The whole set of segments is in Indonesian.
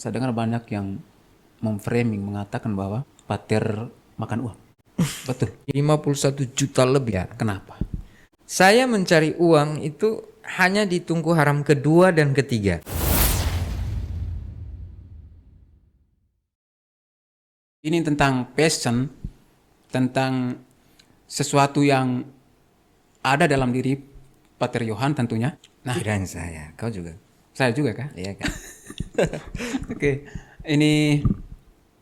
saya dengar banyak yang memframing, mengatakan bahwa Pater makan uang. Betul. 51 juta lebih. Ya. Kenapa? Saya mencari uang itu hanya di Tunku Haram kedua dan ketiga. Ini tentang passion, tentang sesuatu yang ada dalam diri Pater Yohan tentunya. Nah, Kirain saya, kau juga. saya juga kan? Iya kan? Oke, ini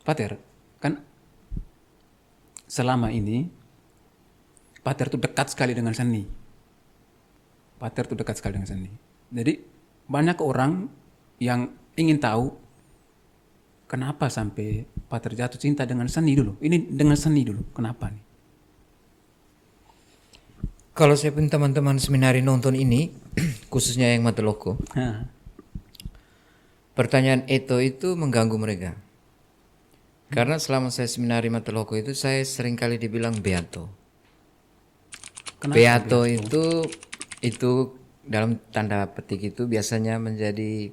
Pater, kan selama ini Pater tuh dekat sekali dengan seni. Pater tuh dekat sekali dengan seni. Jadi banyak orang yang ingin tahu kenapa sampai Pater jatuh cinta dengan seni dulu. Ini dengan seni dulu, kenapa nih? Kalau saya pun teman-teman seminari nonton ini, khususnya yang Mateloko, pertanyaan itu mengganggu mereka. Karena selama saya seminari Mateloko itu saya seringkali dibilang beato. Kenapa Beato itu dalam tanda petik itu biasanya menjadi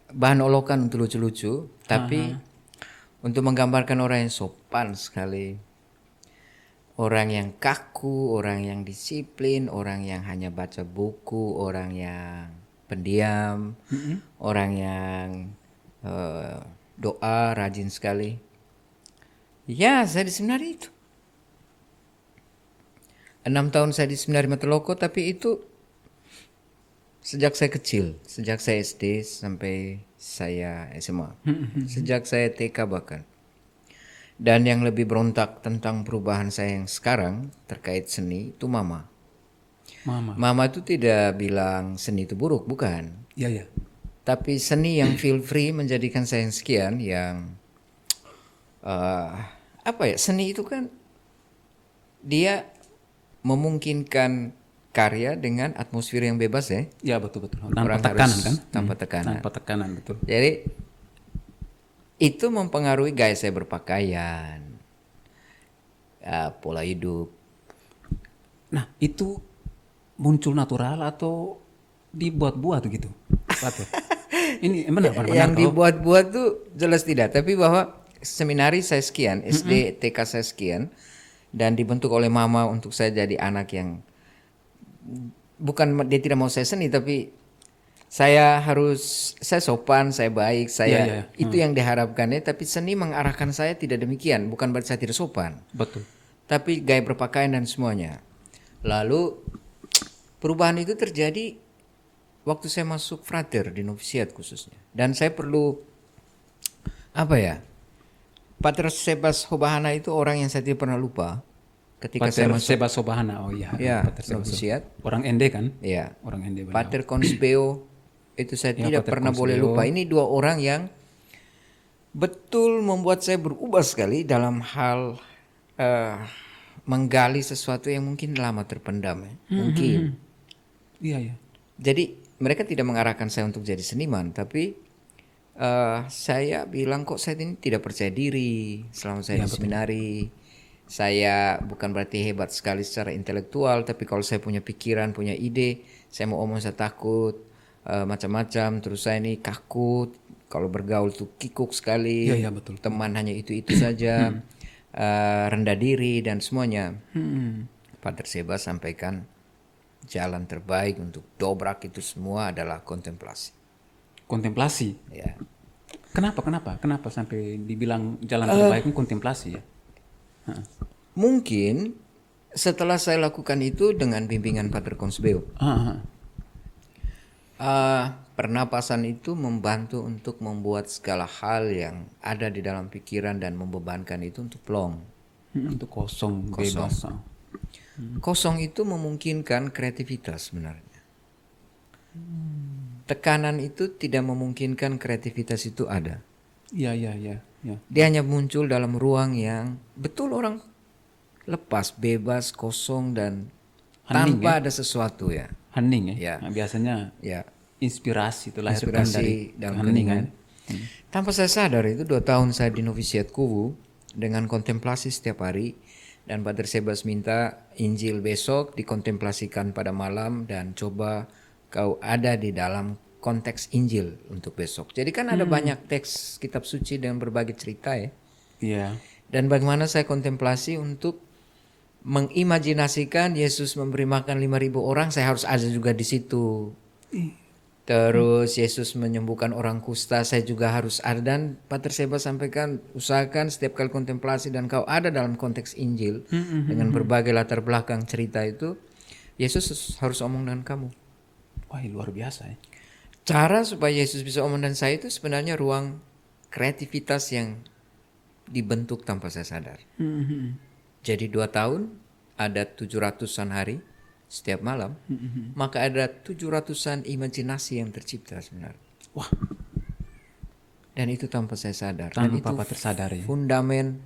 bahan olokan untuk lucu-lucu, tapi untuk menggambarkan orang yang sopan sekali, orang yang kaku, orang yang disiplin, orang yang hanya baca buku, orang yang pendiam, orang yang doa rajin sekali. Ya, saya di seminari itu. 6 tahun saya di seminari Mateloko, tapi itu sejak saya kecil, sejak saya SD sampai saya SMA, sejak saya TK bahkan. Dan yang lebih berontak tentang perubahan saya yang sekarang terkait seni itu mama. Mama itu tidak bilang seni itu buruk, bukan. Iya, iya. Tapi seni yang feel free menjadikan saya yang sekian, yang seni itu kan dia memungkinkan karya dengan atmosfer yang bebas ya. Ya, betul. Tanpa Orang tekanan harus kan? tanpa tekanan. Tanpa tekanan, betul. Jadi itu mempengaruhi gaya saya berpakaian, pola hidup. Nah, itu muncul natural atau dibuat-buat gitu? Pater. Ini benar. Yang dibuat-buat tuh jelas tidak, tapi bahwa seminari saya sekian, SD, TK saya sekian, dan dibentuk oleh mama untuk saya jadi anak yang bukan dia tidak mau saya seni, tapi saya sopan, saya baik, saya itu yang diharapkannya. Tapi seni mengarahkan saya tidak demikian, bukan berarti saya tidak sopan. Betul. Tapi gaya berpakaian dan semuanya. Lalu perubahan itu terjadi waktu saya masuk frater di novisiat khususnya. Dan saya perlu Pater Sebas Hobahana itu orang yang saya tidak pernah lupa. Ketika Pater saya masuk Sebas Hobahana, oh iya. Pater Sebas novisiat. Orang Ende kan? Iya. Orang Ende. Pater Conspeo itu saya tidak Pater pernah boleh lupa. Ini dua orang yang betul membuat saya berubah sekali dalam hal menggali sesuatu yang mungkin lama terpendam ya. Mungkin. Iya. Jadi mereka tidak mengarahkan saya untuk jadi seniman, tapi saya bilang kok saya ini tidak percaya diri selama saya di seminari. Saya bukan berarti hebat sekali secara intelektual, tapi kalau saya punya pikiran, punya ide, saya mau omong saya takut, macam-macam. Terus saya ini kaku, kalau bergaul tuh kikuk sekali. Iya, betul. Teman hanya itu saja, rendah diri dan semuanya. Pater Seba sampaikan jalan terbaik untuk dobrak itu semua adalah kontemplasi. Kontemplasi. Ya. Kenapa sampai dibilang jalan terbaik ini kontemplasi ya? Mungkin setelah saya lakukan itu dengan bimbingan Pater Consbeo, pernapasan itu membantu untuk membuat segala hal yang ada di dalam pikiran dan membebankan itu untuk plong. Untuk kosong. Bebas. Kosong itu memungkinkan kreativitas sebenarnya. Tekanan itu tidak memungkinkan kreativitas itu ada. Iya. Dia hanya muncul dalam ruang yang betul orang lepas, bebas, kosong dan Hening, tanpa ada sesuatu ya. Hening ya. Ya. Nah, biasanya Ya, inspirasi itu lahirkan dari dalam hening keningan. kan. Tanpa saya sadar itu 2 tahun saya di novisiat Kuwu dengan kontemplasi setiap hari, dan Pater Sebas minta Injil besok dikontemplasikan pada malam dan coba kau ada di dalam konteks Injil untuk besok. Jadi kan ada banyak teks kitab suci dengan berbagai cerita ya. Iya. Dan bagaimana saya kontemplasi untuk mengimajinasikan Yesus memberi makan 5.000 orang, saya harus ada juga di situ. Terus Yesus menyembuhkan orang kusta, saya juga harus ada. Dan Pater Seba sampaikan, usahakan setiap kali kontemplasi dan kau ada dalam konteks Injil dengan berbagai latar belakang cerita itu, Yesus harus omong dengan kamu. Wah, luar biasa ya. Cara supaya Yesus bisa omong dengan saya itu sebenarnya ruang kreativitas yang dibentuk tanpa saya sadar. Jadi 2 tahun ada 700-an hari setiap malam, maka ada 700-an imajinasi yang tercipta sebenarnya. Wah, Dan itu tanpa saya sadar. Dan tanpa itu Pater sadar ya. fundamen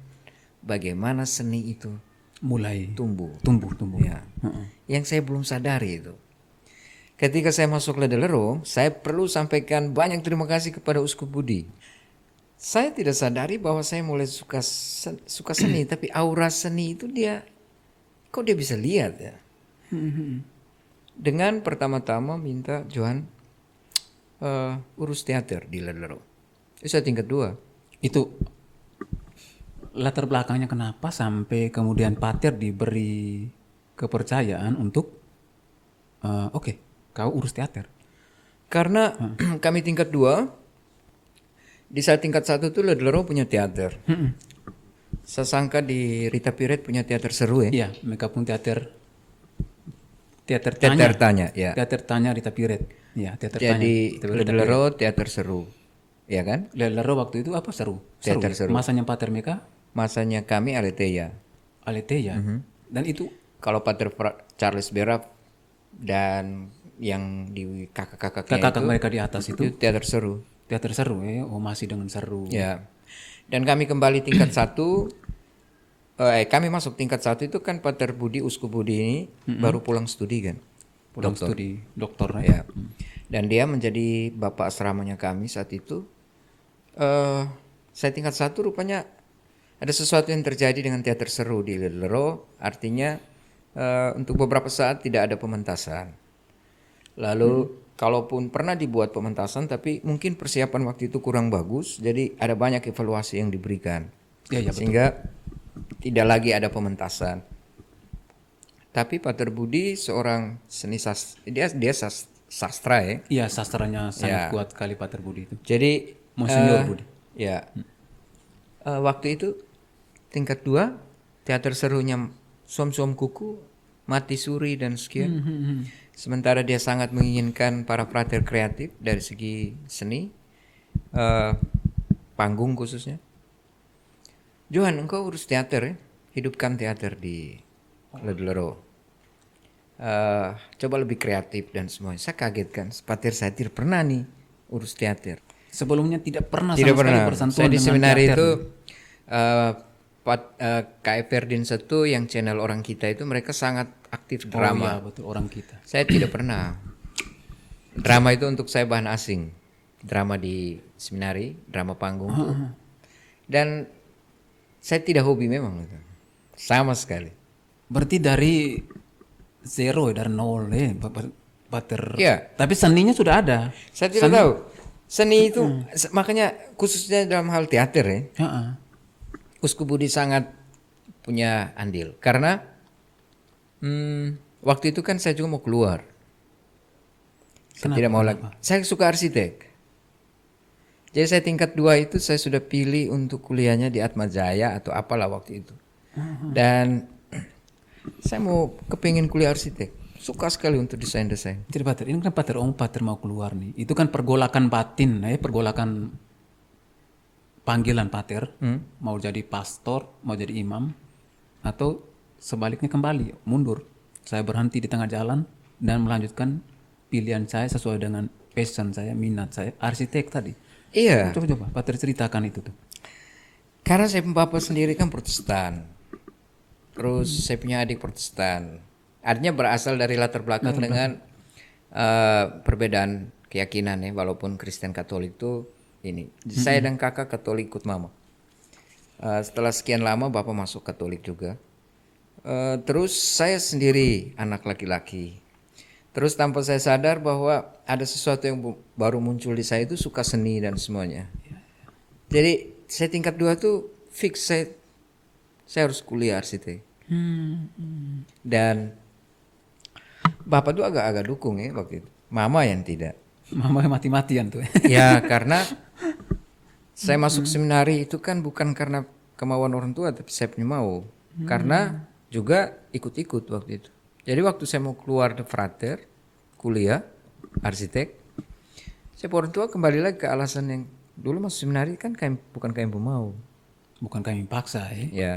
bagaimana seni itu Mulai tumbuh. tumbuh. Ya. Yang saya belum sadari itu. Ketika saya masuk Ledelero, saya perlu sampaikan banyak terima kasih kepada Uskup Budi. Saya tidak sadari bahwa saya mulai suka seni, tapi aura seni itu kok dia bisa lihat ya. Dengan pertama-tama minta Johan urus teater di Ledelero. Itu saya tingkat 2. Itu latar belakangnya kenapa sampai kemudian Pater diberi kepercayaan untuk oke, kau urus teater. Karena kami tingkat 2, di saat tingkat 1 tuh Ledelero punya teater. Saya sangka di Rita Piret punya teater seru ya. Iya, mereka pun teater Teater tanya ya. Teater tanya Rita Piret. Iya, teater tanya. Jadi Ledelero teater seru. Ya kan? Ledelero waktu itu apa seru? Teater seru. Masanya Pater mereka Masanya kami Aletheia. Aletheia. Dan itu Kalau Pater Charles Berap dan yang di kakak-kakaknya kakak itu, mereka di atas itu teater seru. teater seru ya. Oh, masih dengan seru. Ya. Dan kami kembali tingkat 1. Kami masuk tingkat 1 itu kan Pater Budi, Uskup Budi ini baru pulang studi kan. Pulang studi doktor Ya. Dan dia menjadi bapak asramanya kami saat itu. Saya tingkat 1 rupanya ada sesuatu yang terjadi dengan teater seru di Ledelero. Artinya untuk beberapa saat tidak ada pementasan. Lalu kalaupun pernah dibuat pementasan tapi mungkin persiapan waktu itu kurang bagus. Jadi ada banyak evaluasi yang diberikan. Ya, betul. Sehingga tidak lagi ada pementasan. Tapi Pater Budi seorang seni dia sastra ya. Iya, sastranya sangat kuat kali Pater Budi itu. Jadi Monsinyur Budi. Ya. Waktu itu tingkat 2 teater serunya Suam-Suam Kuku, Mati Suri dan sekian. Sementara dia sangat menginginkan para frater kreatif dari segi seni, panggung khususnya. Johan, engkau urus teater ya, hidupkan teater di Ledelero. Coba lebih kreatif dan semuanya. Saya kaget kan, Pater saya tidak pernah nih urus teater. Sebelumnya tidak pernah Tidak sama sekali pernah. bersentuhan Saya di dengan seminari teater. itu KF Ferdin 1 yang channel orang kita itu mereka sangat aktif Oh drama. iya, betul, orang kita. Saya tidak pernah. Drama itu untuk saya bahan asing. Drama di seminari, drama panggung tuh. Dan saya tidak hobi memang gitu. Sama sekali. Berarti dari zero ya, dari nol ya, Pater. Iya. Tapi seninya sudah ada. Saya tidak tahu. Seni itu makanya khususnya dalam hal teater ya. Heeh. Uskup Budi sangat punya andil karena waktu itu kan saya juga mau keluar. Saya tidak mau lagi. Saya suka arsitek. Jadi saya tingkat 2 itu saya sudah pilih untuk kuliahnya di Atmajaya atau apalah waktu itu. Dan saya mau kepingin kuliah arsitek. Suka sekali untuk desain-desain. Jadi Pater, ini kan Pater Pater mau keluar nih. Itu kan pergolakan batin, pergolakan panggilan Pater. Mau jadi pastor, mau jadi imam, atau sebaliknya kembali, mundur. Saya berhenti di tengah jalan dan melanjutkan pilihan saya sesuai dengan passion saya, minat saya, arsitek tadi. Iya. Coba Pater ceritakan itu tuh. Karena saya bapak sendiri kan Protestan. Terus saya punya adik Protestan. Artinya berasal dari latar belakang dengan perbedaan keyakinan ya, walaupun Kristen Katolik itu ini. Saya dan kakak Katolik ikut mama. Setelah sekian lama bapak masuk Katolik juga. Terus saya sendiri anak laki-laki. Terus tanpa saya sadar bahwa ada sesuatu yang baru muncul di saya itu suka seni dan semuanya. Jadi saya tingkat 2 tuh fix saya harus kuliah arsitek. Dan bapak tuh agak-agak dukung ya waktu itu. Mama yang tidak. Mama mati-matian tuh. Ya karena saya masuk seminari itu kan bukan karena kemauan orang tua, tapi saya punya mau. Karena juga ikut-ikut waktu itu. Jadi waktu saya mau keluar de frater, kuliah, arsitek, saya orang tua kembali lagi ke alasan yang dulu masuk seminari kan bukan kami mau. Bukan kami paksa ya. Ya.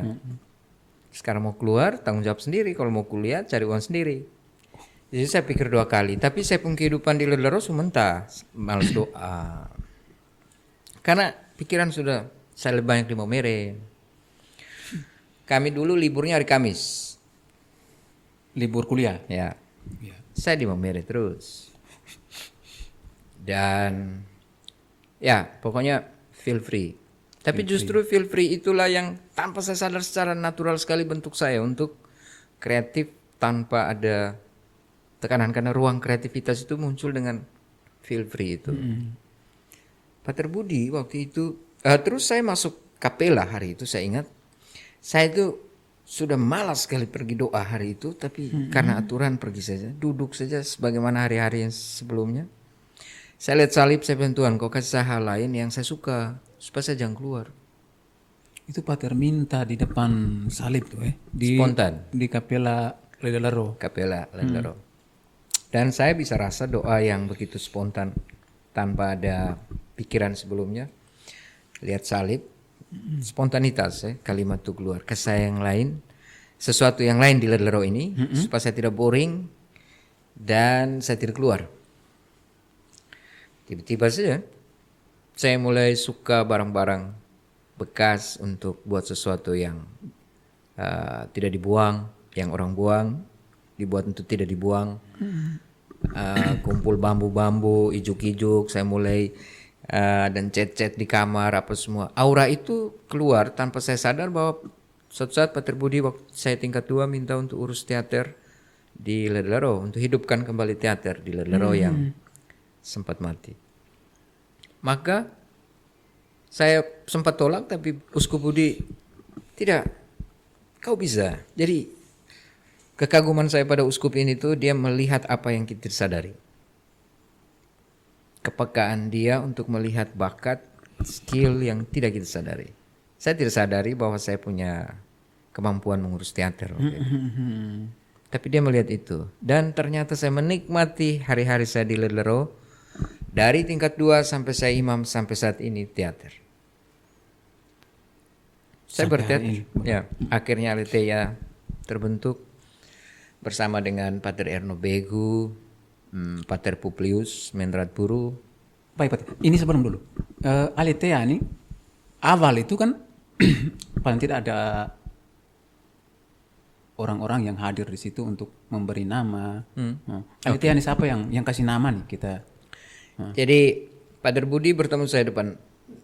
Sekarang mau keluar, tanggung jawab sendiri. Kalau mau kuliah, cari uang sendiri. Jadi saya pikir 2 kali. Tapi saya pun kehidupan di Ledlero sementara, malas doa. Karena pikiran sudah saya lebih banyak di Maumere. Kami dulu liburnya hari Kamis. Libur kuliah. Ya. Ya. Saya di Maumere terus. Dan ya pokoknya feel free. Tapi justru feel free itulah yang tanpa saya sadar secara natural sekali bentuk saya untuk kreatif tanpa ada tekanan. Karena ruang kreativitas itu muncul dengan feel free itu. Pater Budi waktu itu, terus saya masuk kapela hari itu saya ingat. Saya itu sudah malas sekali pergi doa hari itu, tapi karena aturan pergi saja, duduk saja sebagaimana hari-hari yang sebelumnya. Saya lihat salib, saya bilang Tuhan, kau kasih saya hal lain yang saya suka, supaya saya jangan keluar. Itu Pater minta di depan salib tuh Spontan. Di Kapela Ledlero. Kapela Ledlero. Dan saya bisa rasa doa yang begitu spontan, tanpa ada pikiran sebelumnya. Lihat salib, spontanitas kalimat itu keluar. Kasih yang lain, sesuatu yang lain di Ledlero ini, supaya saya tidak boring dan saya tidak keluar. Tiba-tiba saja saya mulai suka barang-barang bekas untuk buat sesuatu yang tidak dibuang, yang orang buang dibuat untuk tidak dibuang. Kumpul bambu-bambu, ijuk-ijuk, saya mulai dan cat-cat di kamar apa semua. Aura itu keluar tanpa saya sadar bahwa suatu saat Pater Budi waktu saya tingkat 2 minta untuk urus teater di Ledlero, untuk hidupkan kembali teater di Ledlero yang sempat mati. Maka saya sempat tolak, tapi Uskup Budi tidak, kau bisa. Jadi kekaguman saya pada uskup ini tuh dia melihat apa yang kita sadari. Kepekaan dia untuk melihat bakat, skill yang tidak kita sadari. Saya tidak sadari bahwa saya punya kemampuan mengurus teater. Tapi dia melihat itu. Dan ternyata saya menikmati hari-hari saya di Ledlero. Dari tingkat 2 sampai saya imam sampai saat ini teater. Saya berteater. Ya, akhirnya Aletheia terbentuk bersama dengan Pater Erno Begu, Pater Publius Mendrat Buru. Baik, Pater. Ini sebelum dulu. Aletheia ini awal itu kan paling tidak ada orang-orang yang hadir di situ untuk memberi nama. Aletheia ini siapa yang kasih nama nih kita? Jadi Pater Budi bertemu saya depan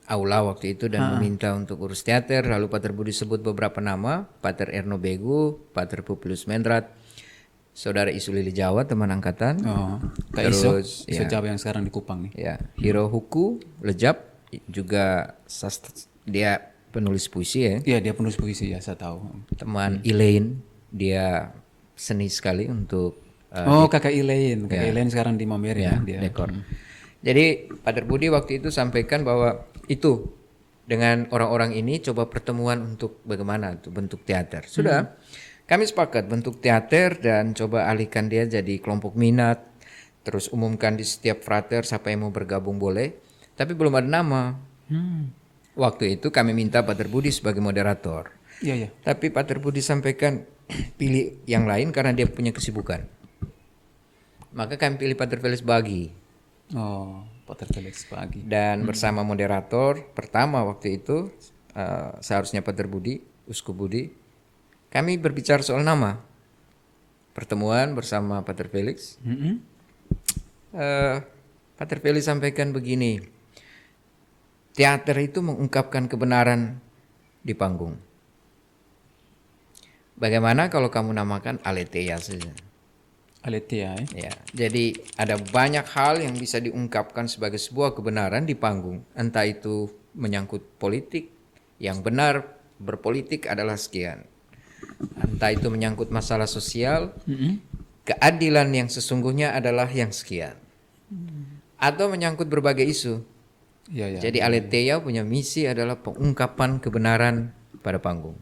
aula waktu itu dan meminta untuk urus teater. Lalu Pater Budi sebut beberapa nama, Pater Erno Begu, Pater Publius Mendrat, Saudara Isu Lili Jawa teman angkatan. Terus Isu Jawa yang sekarang di Kupang nih. Ya, Hiro Huku Lejap juga dia penulis puisi ya. Iya, dia penulis puisi ya, saya tahu. Teman Elaine, dia seni sekali untuk Kakak Elaine. Kakak Elaine sekarang di Maumere ya, dia. Dekor. Jadi Pater Budi waktu itu sampaikan bahwa itu dengan orang-orang ini coba pertemuan untuk bagaimana itu bentuk teater. Sudah, kami sepakat bentuk teater dan coba alihkan dia jadi kelompok minat. Terus umumkan di setiap frater siapa yang mau bergabung boleh. Tapi belum ada nama. Waktu itu kami minta Pater Budi sebagai moderator. Iya. Tapi Pater Budi sampaikan pilih yang lain karena dia punya kesibukan. Maka kami pilih Pater Felix Bagi. Pater Felix Bagi. Dan bersama moderator pertama waktu itu seharusnya Pater Budi, Uskup Budi, kami berbicara soal nama. Pertemuan bersama Pater Felix. Pater Felix sampaikan begini, teater itu mengungkapkan kebenaran di panggung. Bagaimana kalau kamu namakan Aletheia saja? Aletheia Ya, jadi ada banyak hal yang bisa diungkapkan sebagai sebuah kebenaran di panggung. Entah itu menyangkut politik, yang benar berpolitik adalah sekian. Entah itu menyangkut masalah sosial, keadilan yang sesungguhnya adalah yang sekian. Atau menyangkut berbagai isu. Ya, ya. Jadi Aletheia punya misi adalah pengungkapan kebenaran pada panggung.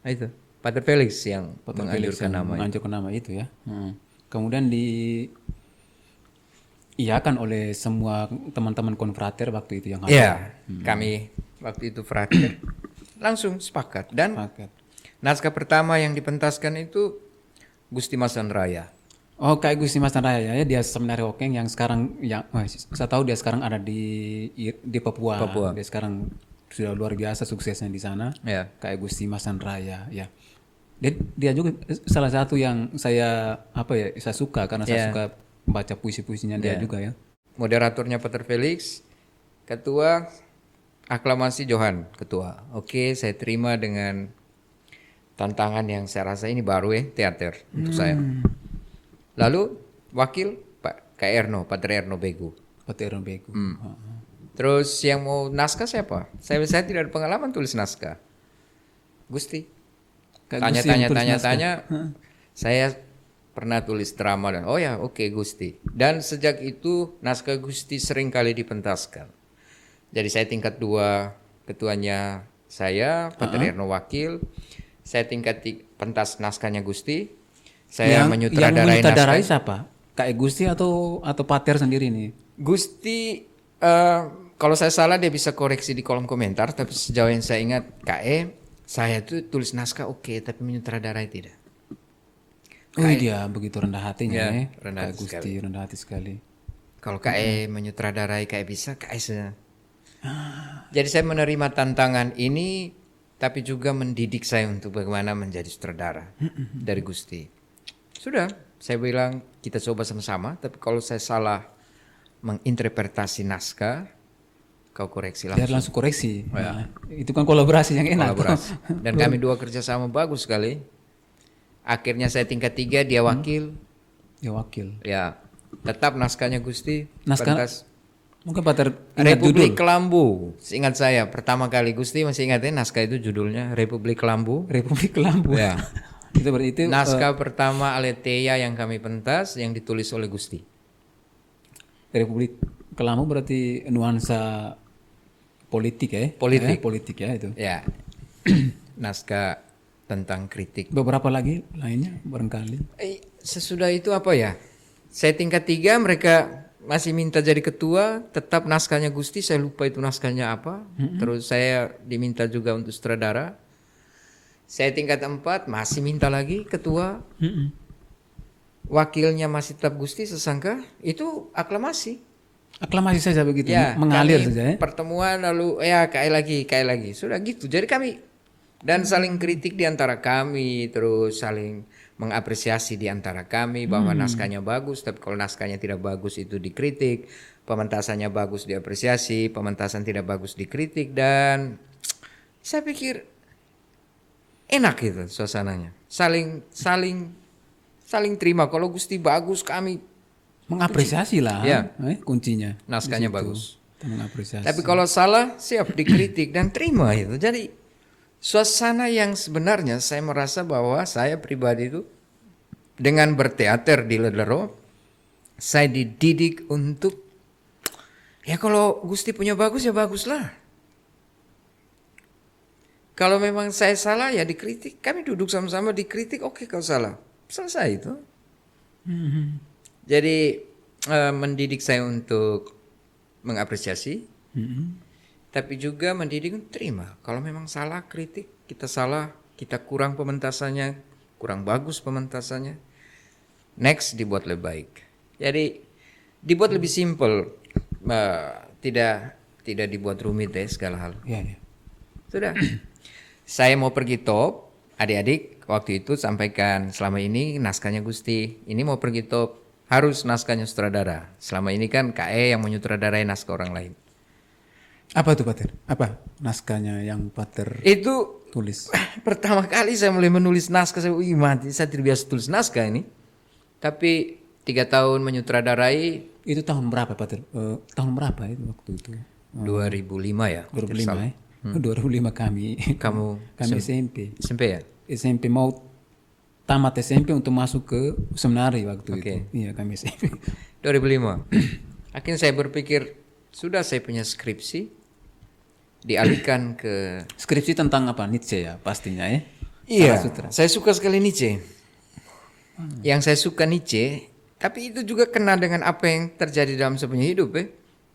Nah itu, Pater Felix yang Pater Felix menganjurkan yang nama itu. menganjurkan nama itu ya. Kemudian iakan oleh semua teman-teman konfrater waktu itu yang ada. Ya, kami waktu itu frater langsung sepakat. Dan Sepakat. naskah pertama yang dipentaskan itu Gusti Masan Raya. Oh, kayak Gusti Mas Raya ya, dia seminari Hokeng yang sekarang saya tahu dia sekarang ada di Papua. Papua. Dia sekarang sudah luar biasa suksesnya di sana. Ya. Kayak Gusti Mas Raya ya. Dia juga salah satu yang saya saya suka karena saya suka baca puisi-puisinya dia juga ya. Moderatornya Pater Felix, ketua aklamasi Johan, ketua. Oke, saya terima dengan tantangan yang saya rasa ini baru teater untuk saya. Lalu wakil Pak Erno, Pater Erno Begu. Pater Erno Begu. Terus yang mau naskah siapa? Saya tidak ada pengalaman tulis naskah. Gusti. Tanya-tanya. Saya pernah tulis drama dan Gusti. Dan sejak itu naskah Gusti sering kali dipentaskan. Jadi saya tingkat 2, ketuanya saya, Pater Erno wakil. Saya tingkat pentas naskahnya Gusti. Saya menyutradarai naskah. Siapa? Kayak Gusti atau Pater sendiri nih? Gusti, kalau saya salah dia bisa koreksi di kolom komentar. Tapi sejauh yang saya ingat saya tuh tulis naskah tapi menyutradarai tidak. Dia begitu rendah hatinya ya. Rendah hati Gusti sekali. rendah hati sekali. Kalau menyutradarai bisa Jadi saya menerima tantangan ini, tapi juga mendidik saya untuk bagaimana menjadi sutradara dari Gusti. Sudah, saya bilang kita coba sama-sama. Tapi kalau saya salah menginterpretasi naskah, kau koreksi langsung. Dia langsung koreksi. Nah, itu kan kolaborasi yang enak. Kolaborasi. Dan kami dua kerjasama bagus sekali. Akhirnya saya tingkat 3, dia wakil. Dia wakil. Ya, tetap naskahnya Gusti. Naskah pentas mungkin Pater Republik Kelambu. Seingat saya pertama kali Gusti masih ingat naskah itu judulnya Republik Kelambu. Republik Kelambu. Ya. Itu berarti itu naskah pertama Aletheia yang kami pentas yang ditulis oleh Gusti. Republik Kelambu berarti nuansa politik ya. Politik ya itu. Ya. Naskah tentang kritik. Beberapa lagi lainnya barangkali. Sesudah itu apa ya? Saya tingkat 3, mereka masih minta jadi ketua, tetap naskahnya Gusti, saya lupa itu naskahnya apa. Terus saya diminta juga untuk sutradara. Saya tingkat 4, masih minta lagi ketua. Wakilnya masih tetap Gusti, sesangka itu aklamasi. Aklamasi saja begitu, Ya, mengalir kami saja ya. pertemuan lalu kayak lagi. Sudah gitu. Jadi kami dan saling kritik di antara kami, terus saling mengapresiasi di antara kami bahwa naskahnya bagus, tapi kalau naskahnya tidak bagus itu dikritik, pementasannya bagus diapresiasi, pementasan tidak bagus dikritik, dan saya pikir enak gitu suasananya. Saling terima. Kalau Gusti bagus, kami Mengapresiasi lah, Ya. kuncinya. naskahnya Di situ. bagus. Kita mengapresiasi. Tapi kalau salah, siap dikritik dan terima itu. Jadi suasana yang sebenarnya saya merasa bahwa saya pribadi itu dengan berteater di Ledero, saya dididik untuk kalau Gusti punya bagus ya baguslah. Kalau memang saya salah ya dikritik, kami duduk sama-sama dikritik, oke kau salah, selesai itu. Jadi mendidik saya untuk mengapresiasi, tapi juga mendidik untuk terima. Kalau memang salah kritik, kita salah, kita kurang pementasannya, kurang bagus pementasannya, next dibuat lebih baik. Jadi dibuat lebih simple, tidak dibuat rumit segala hal. Ya. Sudah. Saya mau pergi top, adik-adik waktu itu sampaikan selama ini naskahnya Gusti, ini mau pergi top harus naskahnya sutradara. Selama ini kan KE yang menyutradarai naskah orang lain. Apa itu Pater? Apa naskahnya yang Pater Itu tulis? pertama kali saya mulai menulis naskah, saya mati, saya tidak biasa tulis naskah ini. Tapi 3 tahun menyutradarai Itu tahun berapa, Pater? Tahun berapa itu waktu itu? 2005 ya. 2005 ya? 2005 kami. Kamu Kami SMP. SMP ya? SMP mau tamat SMP untuk masuk ke seminari waktu Oke. itu. Iya, kami SMP. 2005. Akhirnya saya berpikir sudah saya punya skripsi dialihkan ke Skripsi tentang apa? Nietzsche ya pastinya ya. Iya, Sarasutra. saya suka sekali Nietzsche. Yang saya suka Nietzsche, tapi itu juga kena dengan apa yang terjadi dalam sepunya hidup ya.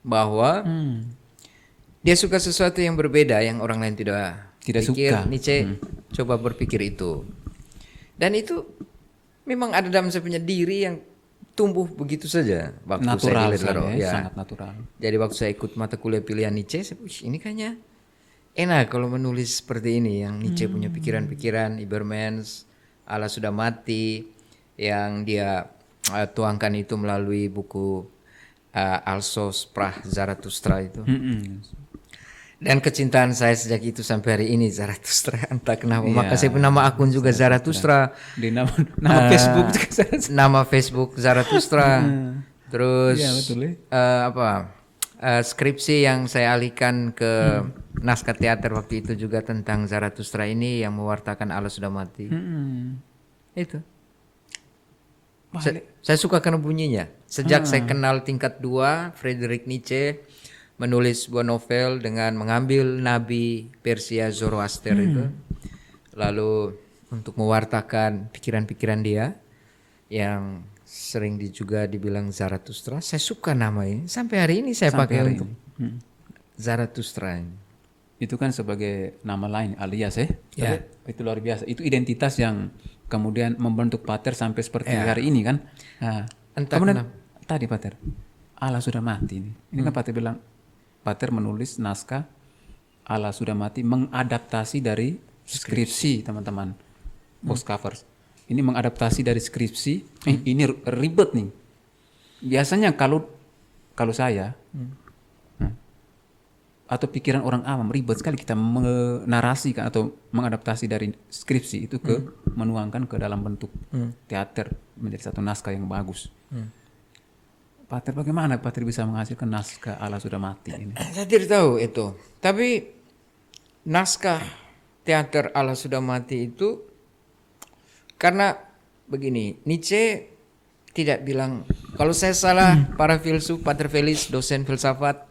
Bahwa dia suka sesuatu yang berbeda yang orang lain tidak pikir. suka. Nietzsche coba berpikir itu. Dan itu memang ada dalam sepunya diri yang tumbuh begitu saja waktu saya Natural di sekali Letero. ya, Ya. sangat natural. Jadi waktu saya ikut mata kuliah pilihan Nietzsche, saya, "Wih, ini kayaknya enak kalau menulis seperti ini, yang Nietzsche punya pikiran-pikiran, Übermensch, Allah sudah mati, yang dia tuangkan itu melalui buku Also Sprach Zarathustra itu. Dan kecintaan saya sejak itu sampai hari ini Zarathustra, entah kenapa. Maka saya pun nama akun juga Zarathustra. Di nama Facebook juga Nama Facebook Zarathustra. Terus Iya, betul ya. Skripsi yang saya alihkan ke naskah teater waktu itu juga tentang Zarathustra ini yang mewartakan Allah sudah mati. Itu. Saya suka karena bunyinya. Sejak saya kenal tingkat 2, Friedrich Nietzsche menulis sebuah novel dengan mengambil nabi Persia Zoroaster itu. Lalu untuk mewartakan pikiran-pikiran dia yang sering juga dibilang Zarathustra. Saya suka nama ini. Sampai hari ini saya pakai untuk Zarathustra ini. Itu kan sebagai nama lain alias ya. Ya. Tapi itu luar biasa. Itu identitas yang kemudian membentuk Pater sampai seperti hari ini kan. Nah, Entah kemudian tadi Pater, Allah sudah mati ini. Ini kan Pater bilang Pater menulis naskah Allah sudah mati mengadaptasi dari skripsi teman-teman. Box covers. Ini mengadaptasi dari skripsi. Ini ribet nih. Biasanya kalau saya atau pikiran orang awam ribet sekali kita menarasikan atau mengadaptasi dari skripsi itu ke menuangkan ke dalam bentuk teater menjadi satu naskah yang bagus. Pater, bagaimana Pater bisa menghasilkan naskah Allah sudah mati ini? Saya tidak tahu itu. Tapi naskah teater Allah sudah mati itu karena begini, Nietzsche tidak bilang kalau saya salah para filsuf, Pater Felix dosen filsafat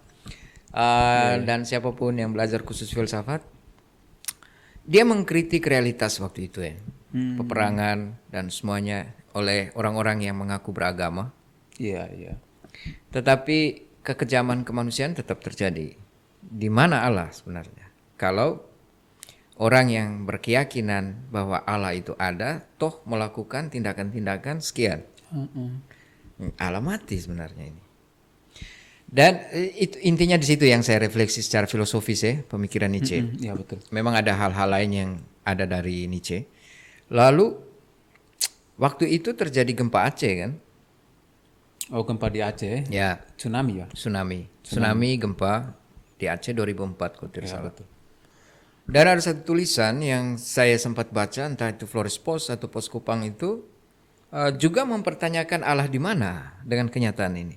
dan siapapun yang belajar khusus filsafat, dia mengkritik realitas waktu itu ya, peperangan dan semuanya oleh orang-orang yang mengaku beragama. Iya, iya. Tetapi kekejaman kemanusiaan tetap terjadi. Di mana Allah sebenarnya? Kalau orang yang berkeyakinan bahwa Allah itu ada, toh melakukan tindakan-tindakan sekian, Allah mati sebenarnya ini. Dan itu intinya di situ yang saya refleksi secara filosofis ya, pemikiran Nietzsche. Iya, betul. Memang ada hal-hal lain yang ada dari Nietzsche. Lalu waktu itu terjadi gempa Aceh kan? Oh, gempa di Aceh. Ya, Tsunami ya? tsunami gempa di Aceh 2004 kalau tidak salah. Betul. Dan ada satu tulisan yang saya sempat baca, entah itu Flores Post atau Post Kupang itu juga mempertanyakan Allah di mana dengan kenyataan ini.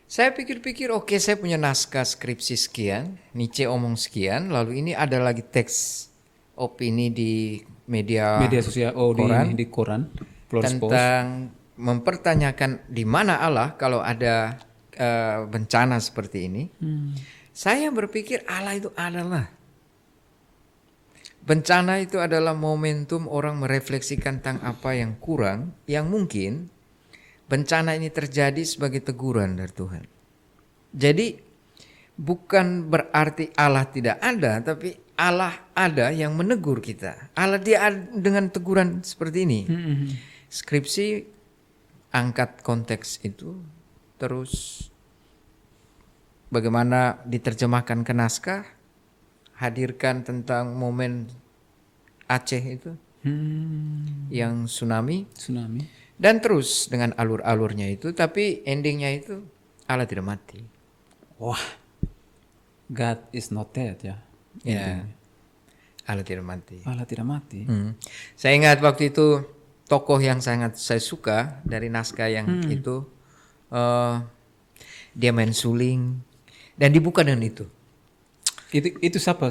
Saya pikir-pikir, oke, saya punya naskah skripsi sekian, Nietzsche omong sekian, lalu ini ada lagi teks opini di media Sosial, koran di koran, Flores Post. tentang mempertanyakan di mana Allah kalau ada bencana seperti ini. Saya berpikir Allah itu adalah bencana, itu adalah momentum orang merefleksikan tentang apa yang kurang, yang mungkin bencana ini terjadi sebagai teguran dari Tuhan. Jadi bukan berarti Allah tidak ada, tapi Allah ada yang menegur kita. Allah dia dengan teguran seperti ini. Skripsi angkat konteks itu, terus bagaimana diterjemahkan ke naskah, hadirkan tentang momen Aceh itu, yang tsunami. Dan terus dengan alur-alurnya itu, tapi endingnya itu Allah tidak mati. Wah, God is not dead ya. Ya, Allah tidak mati. Allah tidak mati. Saya ingat waktu itu tokoh yang sangat saya suka dari naskah yang itu, dia main suling dan dibuka dengan itu. Itu siapa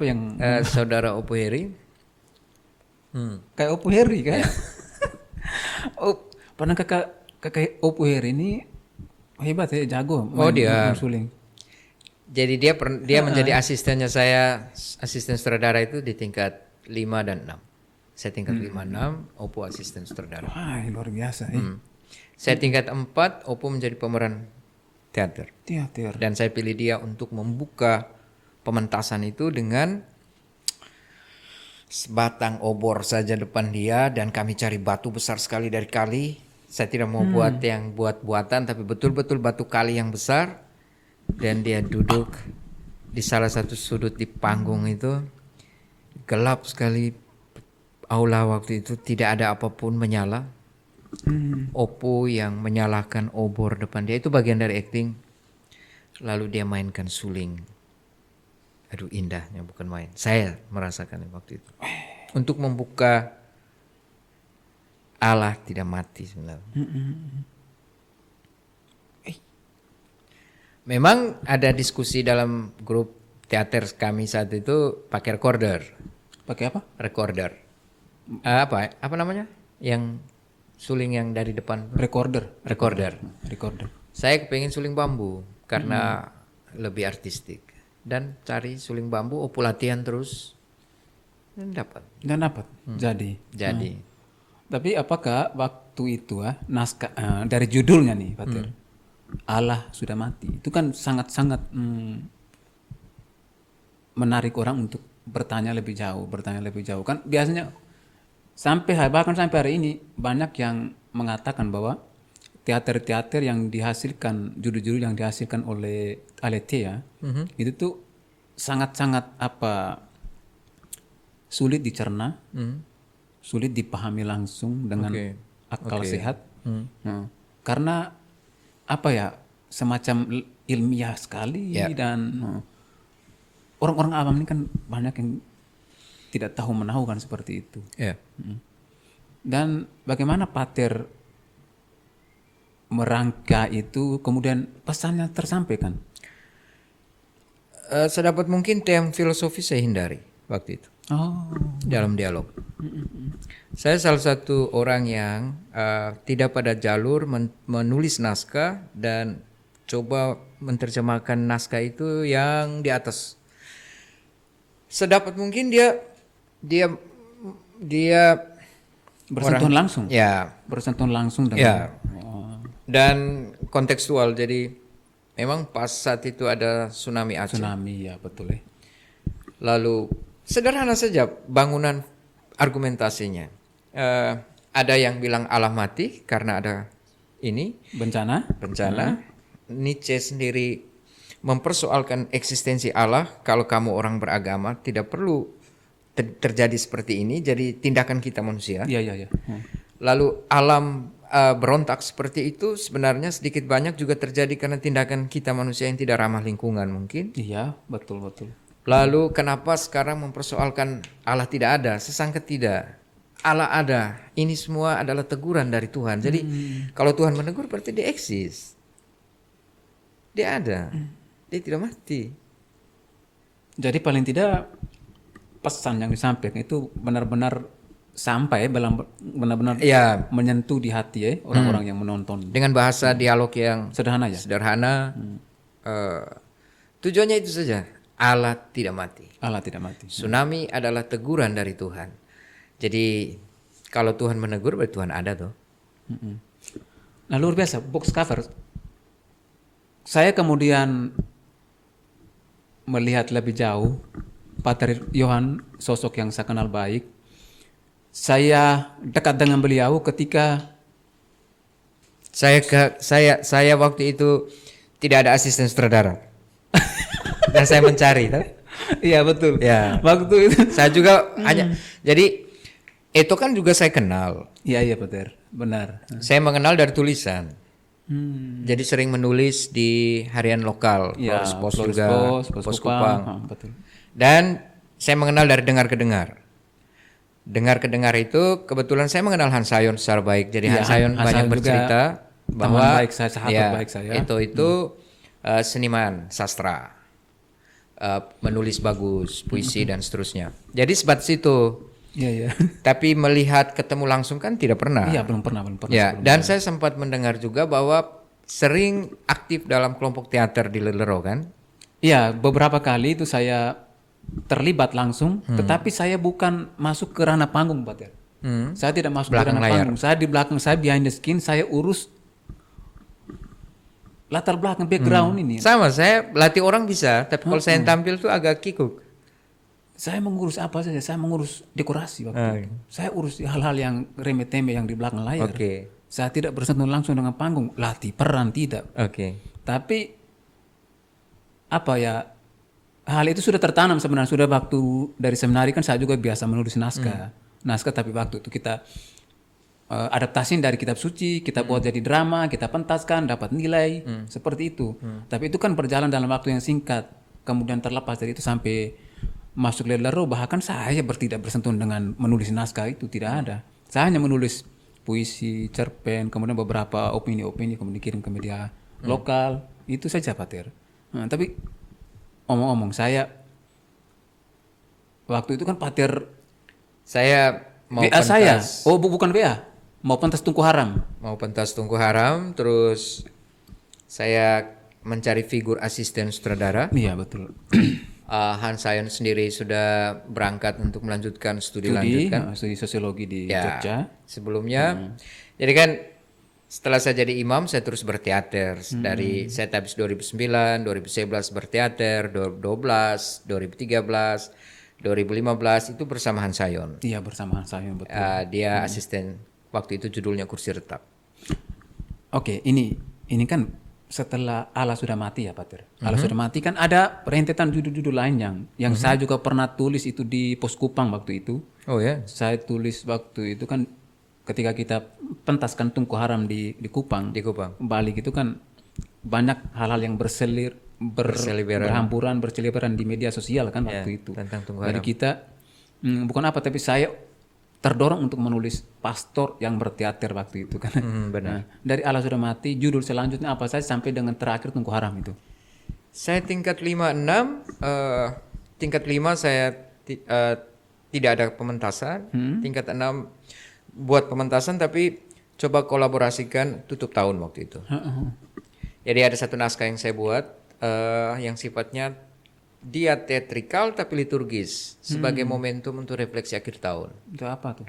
yang Saudara Opo Heri. kayak Opo Heri kan? Oh, pernah kakak Opo Heri ini hebat ya, jago Dia. main suling. Jadi dia menjadi asistennya saya, asisten sutradara itu di tingkat 5 dan 6. Saya tingkat 5 6, Opo asisten sutradara. Wah, luar biasa. Saya tingkat 4, Opo menjadi pemeran teater. Teater. Dan saya pilih dia untuk membuka pementasan itu dengan sebatang obor saja depan dia, dan kami cari batu besar sekali dari kali. Saya tidak mau buat yang buat-buatan, tapi betul-betul batu kali yang besar. Dan dia duduk di salah satu sudut di panggung itu, gelap sekali aula waktu itu, tidak ada apapun menyala. Opo yang menyalakan obor depan dia, itu bagian dari acting. Lalu dia mainkan suling. Aduh, indahnya bukan main. Saya merasakan waktu itu. Untuk membuka Allah tidak mati sebenarnya. Memang ada diskusi dalam grup teater kami saat itu pakai recorder. Pakai apa? Recorder. Apa namanya? Yang suling yang dari depan. Recorder. Recorder. Saya kepengen suling bambu karena lebih artistik. Dan cari suling bambu, Opo latihan terus. Dan dapat. Jadi. Tapi apakah waktu itu naskah dari judulnya nih, Pater, Allah sudah mati. Itu kan sangat-sangat menarik orang untuk bertanya lebih jauh. Kan biasanya bahkan sampai hari ini banyak yang mengatakan bahwa teater-teater yang dihasilkan, judul-judul yang dihasilkan oleh Aletheia itu tuh sangat-sangat sulit dicerna, sulit dipahami langsung dengan akal sehat. Nah, karena semacam ilmiah sekali dan orang-orang awam ini kan banyak yang tidak tahu menahu kan seperti itu. Dan bagaimana Pater merangka itu kemudian pesannya tersampaikan? Sedapat mungkin tema filosofi saya hindari waktu itu. Dalam dialog. Saya salah satu orang yang tidak pada jalur menulis naskah dan coba menerjemahkan naskah itu yang di atas. Sedapat mungkin dia bersentuhan langsung. Ya, bersentuhan langsung dengan dan kontekstual. Jadi memang pas saat itu ada tsunami Aceh. Tsunami, ya betul ya. Lalu sederhana saja bangunan argumentasinya. Ada yang bilang Allah mati karena ada ini bencana. Nietzsche sendiri mempersoalkan eksistensi Allah. Kalau kamu orang beragama tidak perlu terjadi seperti ini. Jadi tindakan kita manusia. Iya. Lalu alam berontak seperti itu sebenarnya sedikit banyak juga terjadi karena tindakan kita manusia yang tidak ramah lingkungan mungkin. Iya, betul. Lalu kenapa sekarang mempersoalkan Allah tidak ada? Sesangka tidak. Allah ada. Ini semua adalah teguran dari Tuhan. Jadi kalau Tuhan menegur berarti dia eksis. Dia ada. Dia tidak mati. Jadi paling tidak pesan yang disampaikan itu benar-benar sampai benar-benar menyentuh di hati orang-orang yang menonton. Dengan bahasa dialog yang sederhana. Tujuannya itu saja. Allah tidak mati. Tsunami adalah teguran dari Tuhan. Jadi kalau Tuhan menegur berarti Tuhan ada tuh. Nah, luar biasa box cover. Saya kemudian melihat lebih jauh Pater Johan, sosok yang saya kenal baik. Saya dekat dengan beliau ketika saya waktu itu tidak ada asisten sutradara. Dan saya mencari, tahu? Iya betul. Ya. Waktu itu saya juga hanya. Jadi itu kan juga saya kenal. Iya Pater, benar. Saya mengenal dari tulisan. Jadi sering menulis di harian lokal, Pos juga, Pos Kupang. Betul. Dan saya mengenal dari dengar ke dengar. dengar itu kebetulan saya mengenal Hans Sayon secara baik. Jadi Iya, Hans Sayon Hans banyak Sayon juga bercerita teman bahwa baik saya, sahabat baik saya. itu seniman sastra, menulis bagus, puisi dan seterusnya. Jadi sebatas itu. Iya, iya. Tapi melihat ketemu langsung kan tidak pernah. Iya, belum pernah Ya, sebelumnya. dan saya sempat mendengar juga bahwa sering aktif dalam kelompok teater di Lelero kan? Iya, beberapa kali itu saya terlibat langsung, tetapi saya bukan masuk ke ranah panggung, Pak Ter. Saya tidak masuk Belakang ke ranah layar. panggung. Saya di belakang, saya behind the scene, saya urus latar belakang background ini. Sama, saya latih orang bisa, tapi kalau saya yang tampil tuh agak kikuk. Saya mengurus apa saja, saya mengurus dekorasi waktu itu. Saya urus hal-hal yang remeh-temeh yang di belakang layar. Oke. Saya tidak bersentuhan langsung dengan panggung, latih peran tidak. Oke. Tapi apa ya, hal itu sudah tertanam sebenarnya, sudah waktu dari seminari kan saya juga biasa menulis naskah. Naskah, tapi waktu itu kita adaptasiin dari kitab suci, kita buat jadi drama, kita pentaskan, dapat nilai, seperti itu. Tapi itu kan berjalan dalam waktu yang singkat, kemudian terlepas dari itu sampai masuk Lelero, bahkan saya tidak bersentuhan dengan menulis naskah itu, tidak ada. Saya hanya menulis puisi, cerpen, kemudian beberapa opini-opini, kemudian kirim ke media lokal, itu saja Pak Ter. Nah, tapi omong-omong, saya waktu itu kan Pak Ter Saya mau WA saya, pentas, bukan WA, mau pentas Tungku Haram. Tungku Haram, terus saya mencari figur asisten sutradara. Iya betul. Hans Sayon sendiri sudah berangkat untuk melanjutkan studi lanjut kan? Studi sosiologi di Ya, Jogja. sebelumnya. Jadi kan setelah saya jadi imam, saya terus berteater. Dari saya habis 2009, 2011 berteater, 2012, 2013, 2015 itu bersama Hans Sayon. Iya bersama saya betul. Dia asisten, waktu itu judulnya Kursi Retap. Oke, ini kan setelah Allah sudah mati ya Pak Ter. Allah sudah mati kan ada rentetan judul-judul lain yang saya juga pernah tulis itu di Pos Kupang waktu itu. Oh ya? Saya tulis waktu itu kan ketika kita pentaskan Tungku Haram di Kupang. Di Kupang. Balik itu kan banyak hal-hal yang berhamburan, berseliweran di media sosial kan waktu itu. Tentang Tungku Jadi Haram. kita bukan apa, tapi saya terdorong untuk menulis pastor yang berteater waktu itu kan. Benar. Nah, dari Allah sudah mati, judul selanjutnya apa saja sampai dengan terakhir Tungku Haram itu. Saya tingkat 5-6, tingkat 5 saya tidak ada pementasan, tingkat 6 buat pementasan tapi coba kolaborasikan tutup tahun waktu itu. Jadi ada satu naskah yang saya buat yang sifatnya dia teatrikal tapi liturgis sebagai momentum untuk refleksi akhir tahun. Itu apa tuh?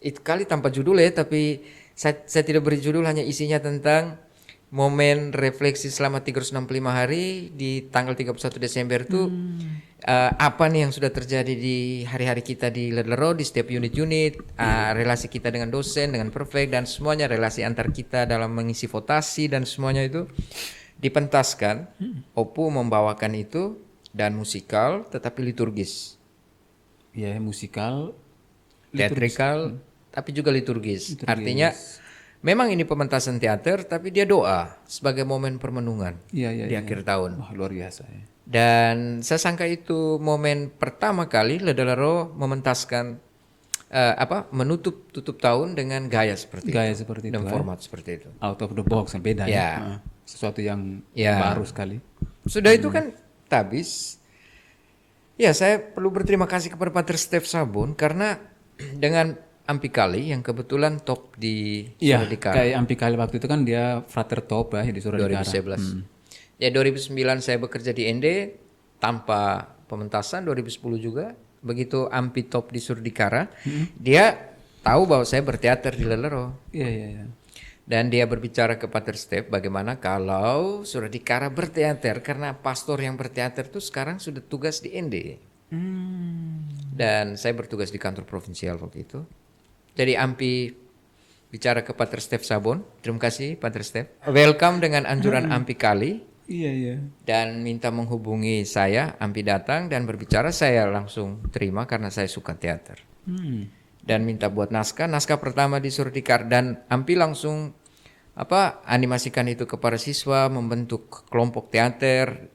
Itu kali tanpa judul ya, tapi saya tidak beri judul, hanya isinya tentang momen refleksi selama 365 hari di tanggal 31 Desember itu apa nih yang sudah terjadi di hari-hari kita di Lelero, di setiap unit-unit, relasi kita dengan dosen, dengan perfect dan semuanya, relasi antar kita dalam mengisi votasi dan semuanya itu dipentaskan. Opu membawakan itu dan musikal tetapi liturgis. Ya, musikal, Teatrikal tapi juga liturgis. Artinya memang ini pementasan teater tapi dia doa sebagai momen permenungan di akhir tahun. Wah, luar biasa ya. Dan saya sangka itu momen pertama kali Lelero mementaskan menutup tutup tahun dengan gaya seperti Gaya itu. seperti Dan itu, format seperti itu. Out of the box, beda Ya. ya. Sesuatu yang Ya. baru sekali. Sudah itu kan habis. Ya, saya perlu berterima kasih kepada Pater Stef Sabun karena dengan Ampikali yang kebetulan top di Iya, Suradikara kayak Ampikali waktu itu kan dia frater top ya di Suradikara. 2011. Ya 2009 saya bekerja di ND tanpa pementasan, 2010 juga. Begitu Ampi top di Suradikara, dia tahu bahwa saya berteater di Lelero. Iya, iya, iya. Dan dia berbicara ke Pater Stef bagaimana kalau Suradikara berteater karena pastor yang berteater itu sekarang sudah tugas di ND. Dan saya bertugas di kantor provinsial waktu itu. Jadi Ampi bicara ke Pater Stef Sabon. Terima kasih Pater Stef. Welcome dengan anjuran Ampi Kali Iya, iya. dan minta menghubungi saya. Ampi datang dan berbicara, saya langsung terima karena saya suka teater. Dan minta buat naskah pertama di Suradikara dan Ampi langsung animasikan itu kepada siswa, membentuk kelompok teater,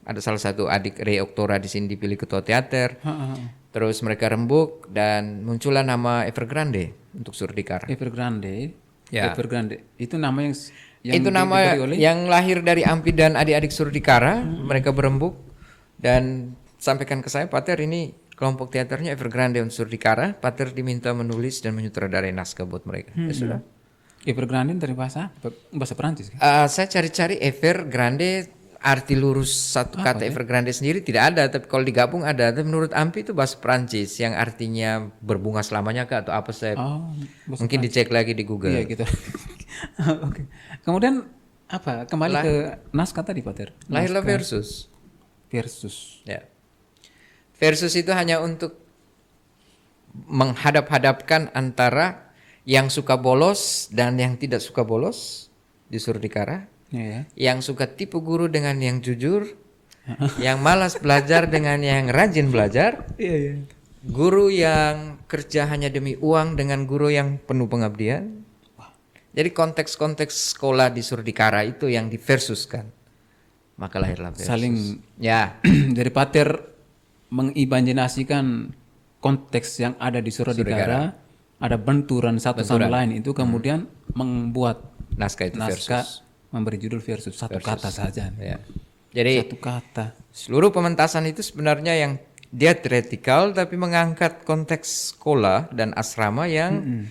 Ada salah satu adik Ray Oktora di sini dipilih ketua teater. Ha. Terus mereka rembuk dan muncullah nama Evergrande untuk Surdikara. Evergrande. Ya. Evergrande. Itu nama yang Itu nama diberi oleh yang lahir dari Ampi dan adik-adik Surdikara. Mereka berembuk dan sampaikan ke saya, Pater, ini kelompok teaternya Evergrande untuk Surdikara. Pater diminta menulis dan menyutradarai naskah buat mereka. Ya sudah. Evergrande dari bahasa Perancis kan? Saya cari-cari Evergrande, arti lurus satu kata Evergrande sendiri tidak ada, tapi kalau digabung ada. Tapi menurut Ampi itu bahasa Perancis yang artinya berbunga selamanya kah atau apa, saya bahasa mungkin dicek lagi di Google. Iya gitu. Oke. Kemudian apa? Kembali ke naskah tadi, Pater. Lahirlah Versus. Versus. Ya. Versus itu hanya untuk menghadap-hadapkan antara yang suka bolos dan yang tidak suka bolos di Surdikara. Iya. Yang suka tipu guru dengan yang jujur, yang malas belajar dengan yang rajin belajar, Iya. guru yang kerja hanya demi uang dengan guru yang penuh pengabdian. Jadi konteks-konteks sekolah di Surdikara itu yang diversuskan. Maka lahirlah Versus. Saling Ya, dari Pater mengimajinasikan konteks yang ada di Surdikara, ada benturan satu sama lain itu kemudian membuat naskah itu naskah Versus. memberi judul Versus, satu kata saja. Ya. Jadi Satu kata. seluruh pementasan itu sebenarnya yang dia theatrical tapi mengangkat konteks sekolah dan asrama yang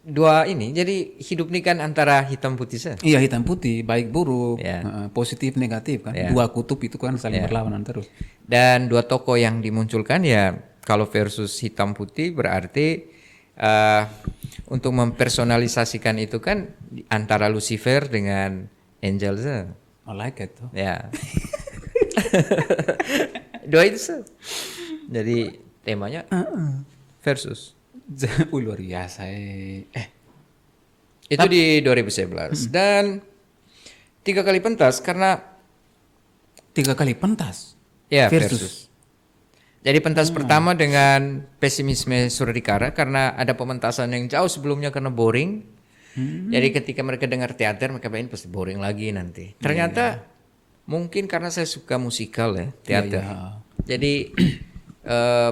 dua ini. Jadi hidup ini kan antara hitam putih saja. Iya, hitam putih, baik buruk, Ya. positif negatif kan. Ya. Dua kutub itu kan saling berlawanan terus. Dan dua tokoh yang dimunculkan ya, kalau Versus hitam putih berarti untuk mempersonalisasikan itu kan antara Lucifer dengan Angel saja. I like it tuh. Ya. Dua itu saja. Jadi temanya Versus. Luar biasa. Itu di 2011 dan 3 kali pentas karena 3 kali pentas. ya Versus. Versus. Jadi pentas pertama dengan pesimisme Surdikara karena ada pementasan yang jauh sebelumnya karena boring. Jadi ketika mereka dengar teater mereka pengen pasti boring lagi nanti. Ternyata mungkin karena saya suka musikal ya teater. Jadi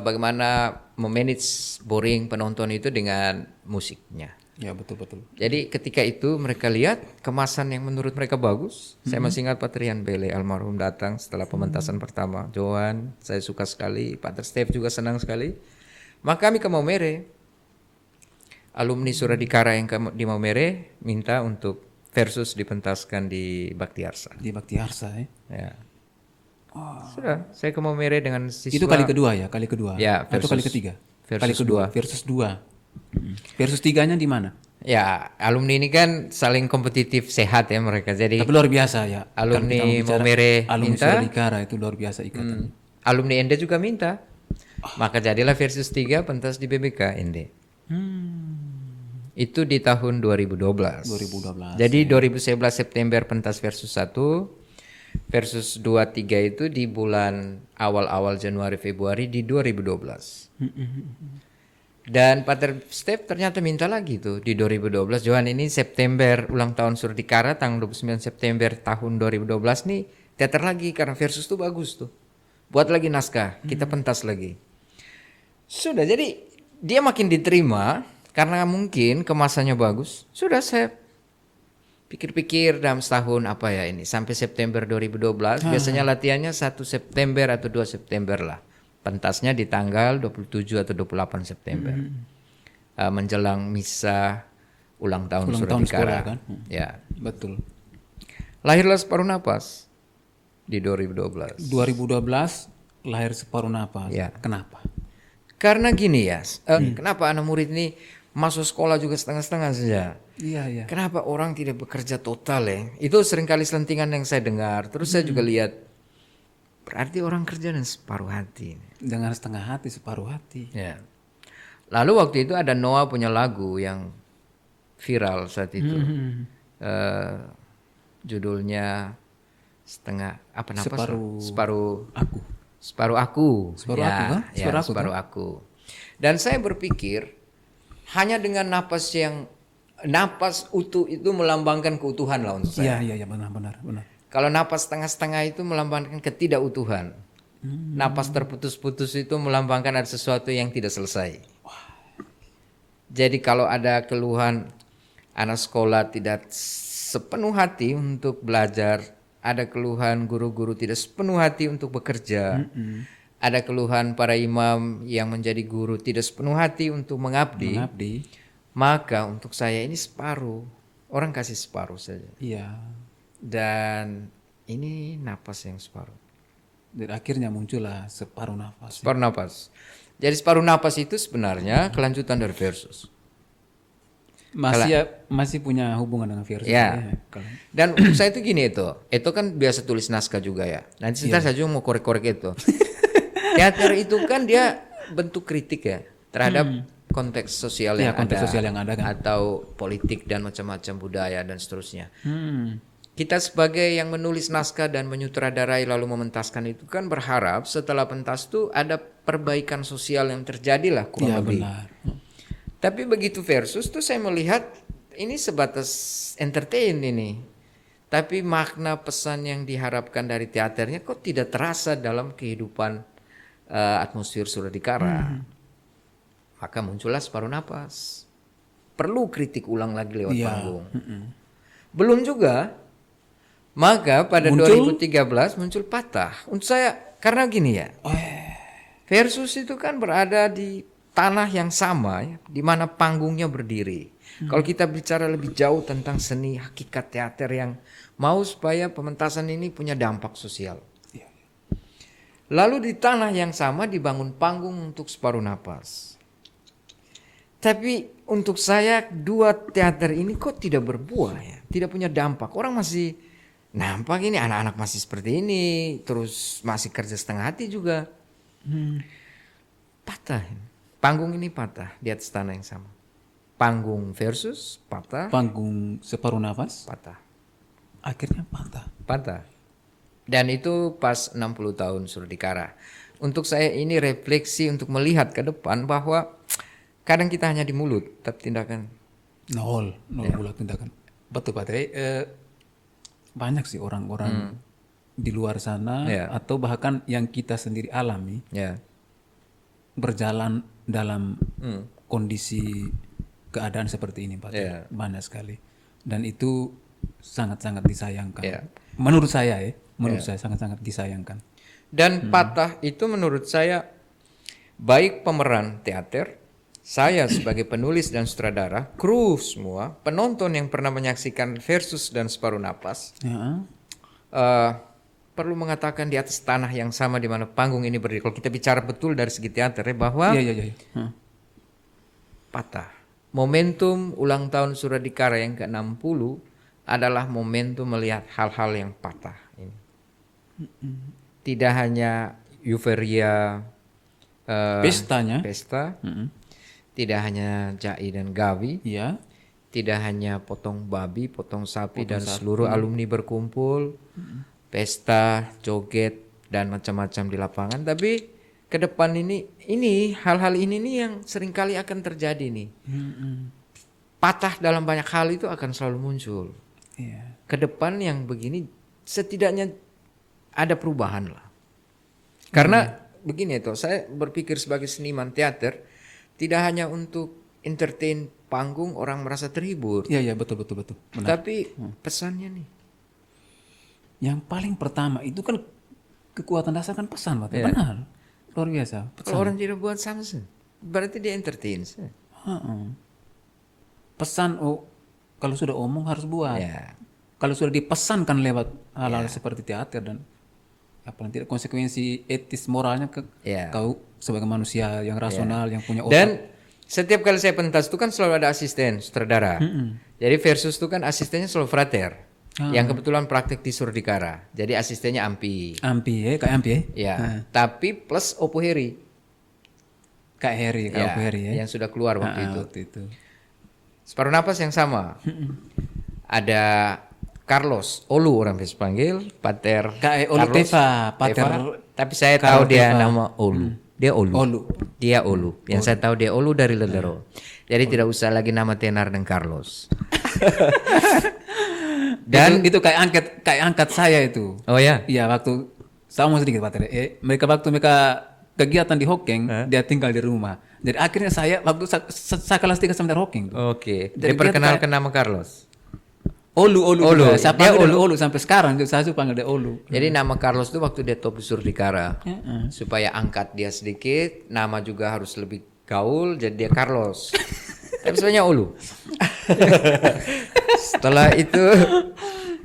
bagaimana memanage boring penonton itu dengan musiknya. Ya, betul. Jadi ketika itu mereka lihat kemasan yang menurut mereka bagus. Saya masih ingat Patrian Bele almarhum datang setelah pementasan pertama. Johan, saya suka sekali. Pater Steve juga senang sekali. Maka kami ke Maumere. Alumni Surdikara yang di Maumere minta untuk Versus dipentaskan di Baktiarsa. Di Baktiarsa Ya. Sudah, saya ke Maumere dengan siswa. Itu kali kedua ya, kali kedua. Ya, atau kali ketiga? Versus Kali kedua, Versus 2. Versus 3-nya di mana? Ya, alumni ini kan saling kompetitif sehat ya mereka. Jadi Tapi luar biasa ya. alumni Kalau kita bicara Maumere alumni minta, Surdikara itu luar biasa ikatan. alumni Ende juga minta. Maka jadilah Versus 3 pentas di BBK Ende. Itu di tahun 2012. 2012. Jadi 2011 September pentas Versus 1, Versus 2 3 itu di bulan awal-awal Januari Februari di 2012. Dan Pater Step ternyata minta lagi tuh di 2012. Johan ini September ulang tahun Surdikara tanggal 29 September tahun 2012 nih teater lagi karena Versus tuh bagus tuh. Buat lagi naskah, kita pentas lagi. Sudah, jadi dia makin diterima karena mungkin kemasannya bagus. Sudah, saya pikir-pikir dalam setahun apa ya ini sampai September 2012. Biasanya latihannya 1 September atau 2 September lah. Pentasnya di tanggal 27 atau 28 September. Menjelang misa ulang tahun Surdikara. Sekolah, kan? Ya. Betul. Lahirlah Separuh Napas di 2012. 2012 lahir Separuh Napas. Ya. Kenapa? Karena gini ya, kenapa anak murid ini masuk sekolah juga setengah-setengah saja? Iya. Kenapa orang tidak bekerja total ya? Itu seringkali selentingan yang saya dengar. Terus saya juga lihat, berarti orang kerja dengan separuh hati. Dengan setengah hati, separuh hati. Ya. Lalu waktu itu ada Noah punya lagu yang viral saat itu. Judulnya setengah apa napas? Separuh Aku. Separuh aku. Separuh Ya, aku kan? ya, Separuh aku, separuh aku. Dan saya berpikir hanya dengan napas utuh itu melambangkan keutuhan lah untuk saya. Iya, benar. Kalau napas setengah-setengah itu melambangkan ketidakutuhan. Napas terputus-putus itu melambangkan ada sesuatu yang tidak selesai. Jadi kalau ada keluhan anak sekolah tidak sepenuh hati untuk belajar, ada keluhan guru-guru tidak sepenuh hati untuk bekerja, ada keluhan para imam yang menjadi guru tidak sepenuh hati untuk mengabdi, maka untuk saya ini separuh. Orang kasih separuh saja. Iya. Dan ini napas yang separuh. Dan akhirnya muncullah separuh nafas. Separuh napas. Jadi separuh napas itu sebenarnya kelanjutan dari versus. Masih punya hubungan dengan versus. Ya. Dan untuk saya itu gini itu kan biasa tulis naskah juga ya. Nanti sebentar saya juga mau korek-korek itu. Teater itu kan dia bentuk kritik ya terhadap konteks sosial yang ada, atau politik dan macam-macam budaya dan seterusnya. Kita sebagai yang menulis naskah dan menyutradarai lalu mementaskan itu kan berharap setelah pentas itu ada perbaikan sosial yang terjadi lah kurang lebih. Benar. Tapi begitu versus tuh saya melihat ini sebatas entertain ini. Tapi makna pesan yang diharapkan dari teaternya kok tidak terasa dalam kehidupan atmosfer Suradikara. Maka muncullah separuh napas. Perlu kritik ulang lagi lewat panggung. Belum juga. Maka pada 2013 muncul Patah. Untuk saya karena gini ya. Versus itu kan berada di tanah yang sama ya, di mana panggungnya berdiri. Kalau kita bicara lebih jauh tentang seni hakikat teater yang mau supaya pementasan ini punya dampak sosial. Lalu di tanah yang sama dibangun panggung untuk separuh napas. Tapi untuk saya dua teater ini kok tidak berbuah ya, tidak punya dampak. Orang masih nampak ini anak-anak masih seperti ini, terus masih kerja setengah hati juga. Patah. Panggung ini patah di atas tanah yang sama. Panggung versus patah. Panggung separuh nafas. Patah. Akhirnya patah. Patah. Dan itu pas 60 tahun Suradikara. Untuk saya ini refleksi untuk melihat ke depan bahwa kadang kita hanya di mulut, tapi tindakan nol bulat tindakan. Betul Pak Teh. Banyak sih orang-orang di luar sana atau bahkan yang kita sendiri alami berjalan dalam kondisi keadaan seperti ini Pak Teh. Banyak sekali. Dan itu sangat-sangat disayangkan. Menurut saya saya sangat-sangat disayangkan. Dan patah itu menurut saya baik pemeran teater, saya sebagai penulis dan sutradara, kru semua, penonton yang pernah menyaksikan versus dan separuh napas, perlu mengatakan di atas tanah yang sama di mana panggung ini berdiri. Kalau kita bicara betul dari segi teater ya, bahwa patah. Momentum ulang tahun Suradikara yang ke-60 adalah momentum melihat hal-hal yang patah ini. Tidak hanya euforia pesta, tidak hanya Jai dan Gawi, tidak hanya potong babi, potong sapi dan seluruh alumni berkumpul, pesta, joget dan macam-macam di lapangan. Tapi ke depan ini hal-hal ini nih yang seringkali akan terjadi nih. Patah dalam banyak hal itu akan selalu muncul. Ke depan yang begini setidaknya ada perubahan lah. Karena begini tuh, saya berpikir sebagai seniman teater tidak hanya untuk entertain panggung orang merasa terhibur. Iya betul. Benar. Tapi pesannya nih. Yang paling pertama itu kan kekuatan dasar kan pesan Pak. Benar. Luar biasa. Kalau orang tidak buat sama sih, berarti dia entertain sih. Pesan kalau sudah omong harus buat. Kalau sudah dipesankan lewat hal-hal seperti teater dan apalagi tidak konsekuensi etis moralnya kau sebagai manusia yang rasional yang punya otak. Dan setiap kali saya pentas itu kan selalu ada asisten sutradara. Jadi versus itu kan asistennya selalu frater. Yang kebetulan praktek di Suradikara. Jadi asistennya Ampi. Kak Ampi tapi plus Opo Heri. Kak Opo Heri yang sudah keluar waktu itu. Separuh napas yang sama. Ada Carlos Olu orang biasa panggil, Pater Olu Teva, Pater. Tapi saya tahu dia nama Olu. Dia Olu. Yang saya tahu dia Olu dari Lelero. Jadi tidak usah lagi nama tenar dan Carlos. Dan itu kayak angkat saya itu. oh ya. Iya, waktu saya mau sedikit Pater. Mereka kegiatan di Hokeng, dia tinggal di rumah. Jadi akhirnya saya waktu saya kelas 3 sebentar Hokeng tuh. Oke. Jadi Diperkenalkan nama Carlos. Olu. Olu. Saya Dia panggil dia Olu sampai sekarang. Saya suka panggil dia Olu. Jadi nama Carlos itu waktu dia top Surdikara. Heeh. Supaya angkat dia sedikit, nama juga harus lebih gaul, jadi dia Carlos. Tapi sebenarnya Olu. Setelah itu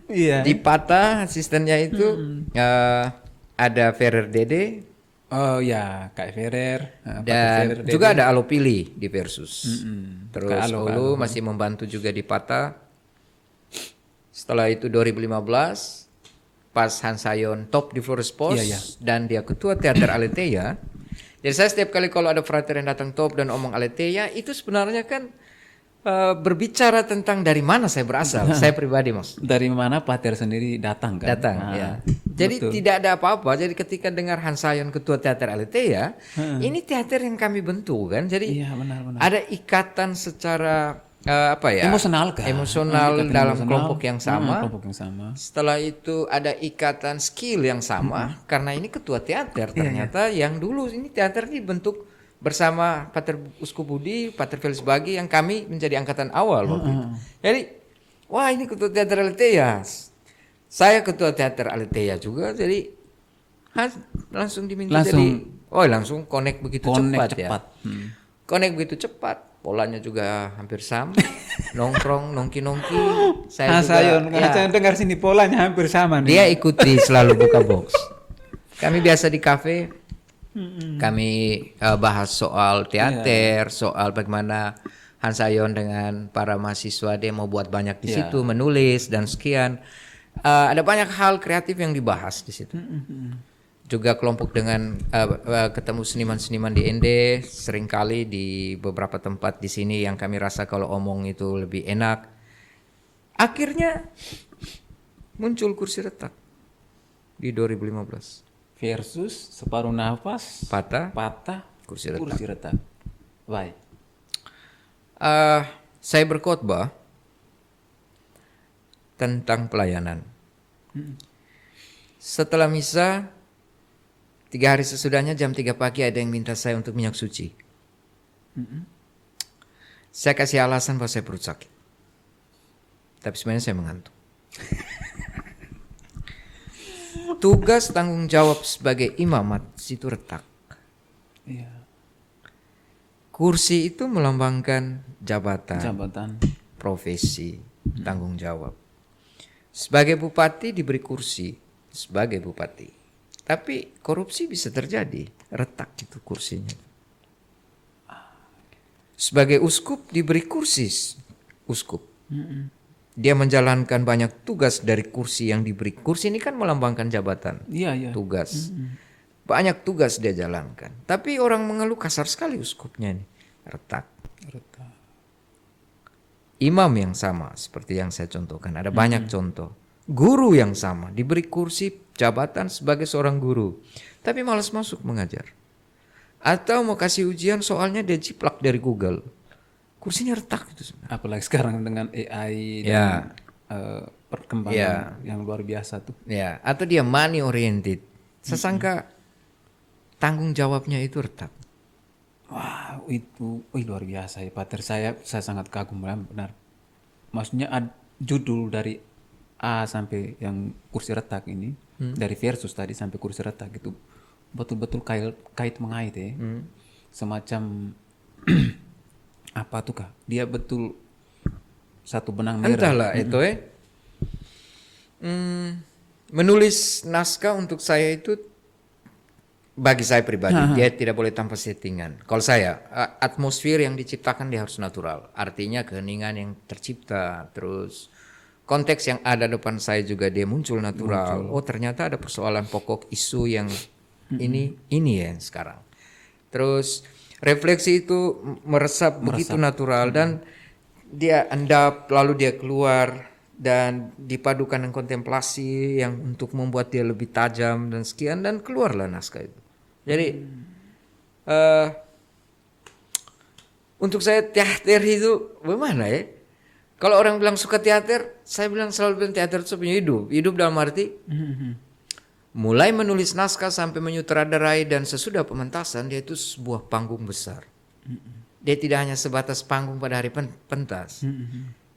Iya. di Pata asistennya itu ada Ferrer Dede Oh ya, Kak Ferrer. Pater dan Ferrer, juga Dede. ada Alopili di Versus. Terus Kak Alo. Olu masih membantu juga di Pata. Setelah itu 2015 pas Hansayon top di Forest Post Iya, iya. dan dia ketua teater Aletheia. Jadi saya setiap kali kalau ada frater yang datang top dan omong Aletheia itu sebenarnya kan berbicara tentang dari mana saya berasal. Saya pribadi mas Dari mana Pater sendiri datang kan? datang Ah, ya. Jadi betul. tidak ada apa-apa. Jadi ketika dengar Hansayon ketua teater Aletheia, ini teater yang kami bentuk kan. Jadi Iya, benar-benar. ada ikatan secara apa ya? Emosional kan? Emosional Ikatan dalam emosional. kelompok yang sama. Kelompok yang sama. Setelah itu ada ikatan skill yang sama karena ini ketua teater ternyata yang dulu ini teater ini bentuk bersama Pater Uskup Budi, Pater Felix Bagi yang kami menjadi angkatan awal waktu itu. Jadi wah ini ketua teater Aletheia. Saya ketua teater Aletheia juga jadi langsung diminta jadi langsung connect begitu cepat ya. Connect begitu cepat. Polanya juga hampir sama. Nongkrong, nongki-nongki. Hansayon dengar sini polanya hampir sama nih. Dia ikuti selalu buka box. Kami biasa di kafe. Kami bahas soal teater, soal bagaimana Hansayon dengan para mahasiswa dia mau buat banyak di situ, menulis dan sekian. Ada banyak hal kreatif yang dibahas di situ. Juga kelompok dengan ketemu seniman-seniman di Ende seringkali di beberapa tempat di sini yang kami rasa kalau omong itu lebih enak. Akhirnya muncul kursi retak di 2015. Versus separuh nafas, Patah kursi retak. retak. Baik. Saya berkhotbah tentang pelayanan. Setelah misa 3 hari sesudahnya jam 3 pagi ada yang minta saya untuk minyak suci. Saya kasih alasan bahwa saya perut sakit. Tapi sebenarnya saya mengantuk. Tugas tanggung jawab sebagai imamat situ retak. Iya. Kursi itu melambangkan jabatan, profesi, tanggung jawab. Sebagai bupati diberi kursi sebagai bupati. Tapi korupsi bisa terjadi, retak itu kursinya. Sebagai uskup diberi kursi uskup. Dia menjalankan banyak tugas dari kursi yang diberi. Kursi ini kan melambangkan jabatan, tugas. Banyak tugas dia jalankan. Tapi orang mengeluh kasar sekali uskupnya ini, retak. Imam yang sama seperti yang saya contohkan, ada banyak contoh. Guru yang sama diberi kursi jabatan sebagai seorang guru, tapi malas masuk mengajar. Atau mau kasih ujian soalnya dia jiplak dari Google. Kursinya retak itu sebenarnya. Apalagi sekarang dengan AI dan perkembangan yang luar biasa tuh. Ya, atau dia money oriented. Sesangka tanggung jawabnya itu retak. Wah, itu luar biasa ya Pater. Saya sangat kagum benar. Maksudnya judul dari A sampai yang kursi retak ini, dari versus tadi sampai kursi retak itu betul-betul kait mengait ya. Semacam apa tuh Kak? Dia betul satu benang merah. Entahlah itu menulis naskah untuk saya itu bagi saya pribadi dia tidak boleh tanpa settingan. Kalau saya atmosfer yang diciptakan dia harus natural. Artinya keheningan yang tercipta, terus konteks yang ada depan saya juga dia muncul natural. Oh ternyata ada persoalan pokok isu yang ini ya sekarang. Terus refleksi itu meresap begitu natural dan dia endap lalu dia keluar dan dipadukan dengan kontemplasi yang untuk membuat dia lebih tajam dan sekian dan keluarlah naskah itu. Jadi untuk saya teater itu bagaimana ya? Kalau orang bilang suka teater, saya selalu bilang teater itu punya hidup. Hidup dalam arti mulai menulis naskah sampai menyutradarai dan sesudah pementasan dia itu sebuah panggung besar. Dia tidak hanya sebatas panggung pada hari pentas.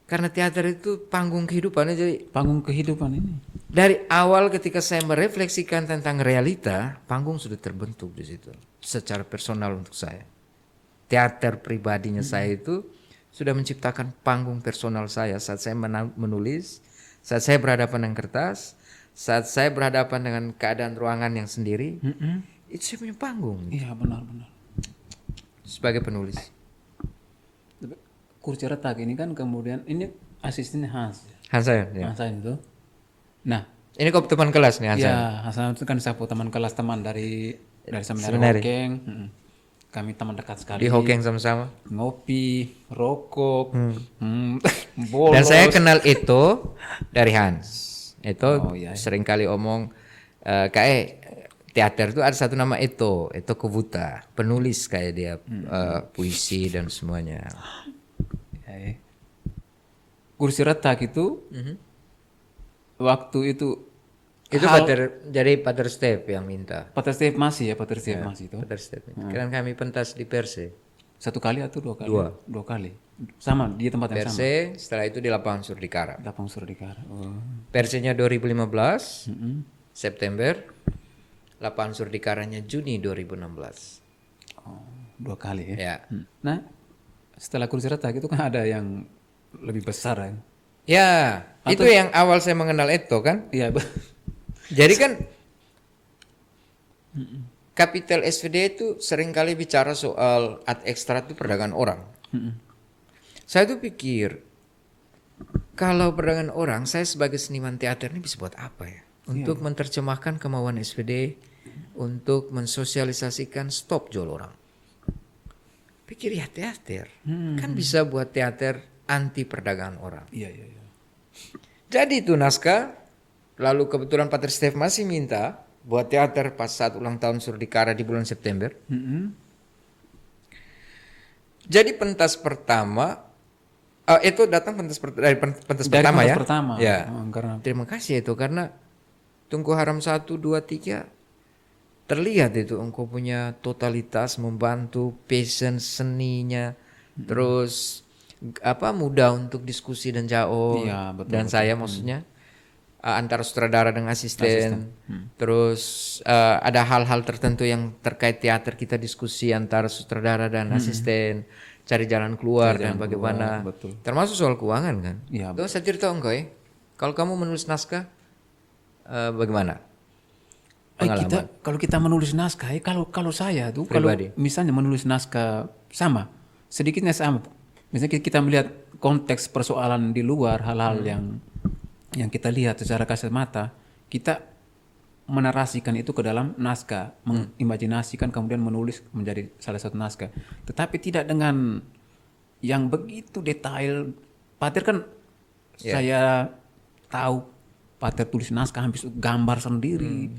Karena teater itu panggung kehidupannya. Jadi Panggung kehidupan ini. dari awal ketika saya merefleksikan tentang realita, panggung sudah terbentuk di situ secara personal untuk saya. Teater pribadinya saya itu sudah menciptakan panggung personal saya saat saya menulis, saat saya berhadapan dengan kertas, saat saya berhadapan dengan keadaan ruangan yang sendiri. Itu saya punya panggung Iya, benar-benar. sebagai penulis. Kursi retak ini kan kemudian ini asistennya Hans. Hansa ya. Hasan itu. Nah, Ini kok teman kelas nih Hansa. ya Hasan itu kan sapu teman kelas, teman dari seminari Seminari. Hokeng. Kami teman dekat sekali. Di Hokeng sama-sama. Ngopi, rokok, bolos. Dan saya kenal itu dari Hans. Itu Oh, iya. seringkali omong kayak teater itu ada satu nama Eto Kubuta, penulis kayak dia puisi dan semuanya. Ya. Kursi retak itu waktu itu Itu Pater Step yang minta. Pater Steve masih ya, Pater Steve masih itu. Pater Step. Kan kami pentas di Perse. Satu kali atau dua kali? Dua. Dua kali. Sama di tempat yang sama. Perse, setelah itu di Lapangan Surdikara. Lapang Surdikara. Oh. Persenya 2015 September, Lapangan Surdikaranya Juni 2016. Oh, dua kali ya. Ya. Nah, setelah kursi retak itu kan ada yang lebih besar kan? Ya, itu yang awal saya mengenal Eto kan. Iya, Jadi kan Kapital SVD itu seringkali bicara soal ad extra itu perdagangan orang. Saya tuh pikir kalau perdagangan orang, saya sebagai seniman teater ini bisa buat apa ya? Untuk menerjemahkan kemauan SVD, untuk mensosialisasikan stop jual orang. Pikir ya teater, kan bisa buat teater anti perdagangan orang. iya, iya, iya. Jadi itu naskah, lalu kebetulan Pater Stef masih minta buat teater pas saat ulang tahun Surdikara di bulan September. Jadi pentas pertama, itu datang dari pentas Dari pertama pentas ya. pertama. Ya. Oh, karena Terima kasih itu karena Tungku Haram 1, 2, 3 terlihat itu engkau punya totalitas membantu passion seninya, terus mudah untuk diskusi dan jauh Iya, betul, dan betul. saya maksudnya antara sutradara dan asisten. Terus ada hal-hal tertentu yang terkait teater kita diskusi antara sutradara dan asisten, cari jalan keluar dan bagaimana. betul. Termasuk soal keuangan kan. Iya, Tuh saya cerita engkau ya. Kalau kamu menulis naskah bagaimana? kalau kita menulis naskah, kalau saya tuh kalau Pribadi. misalnya menulis naskah sama, sedikitnya sama. Misalnya kita melihat konteks persoalan di luar, hal-hal yang kita lihat secara kasat mata, kita menarasikan itu ke dalam naskah, mengimajinasikan kemudian menulis menjadi salah satu naskah. Tetapi tidak dengan yang begitu detail. Pater kan saya tahu Pater tulis naskah hampir gambar sendiri.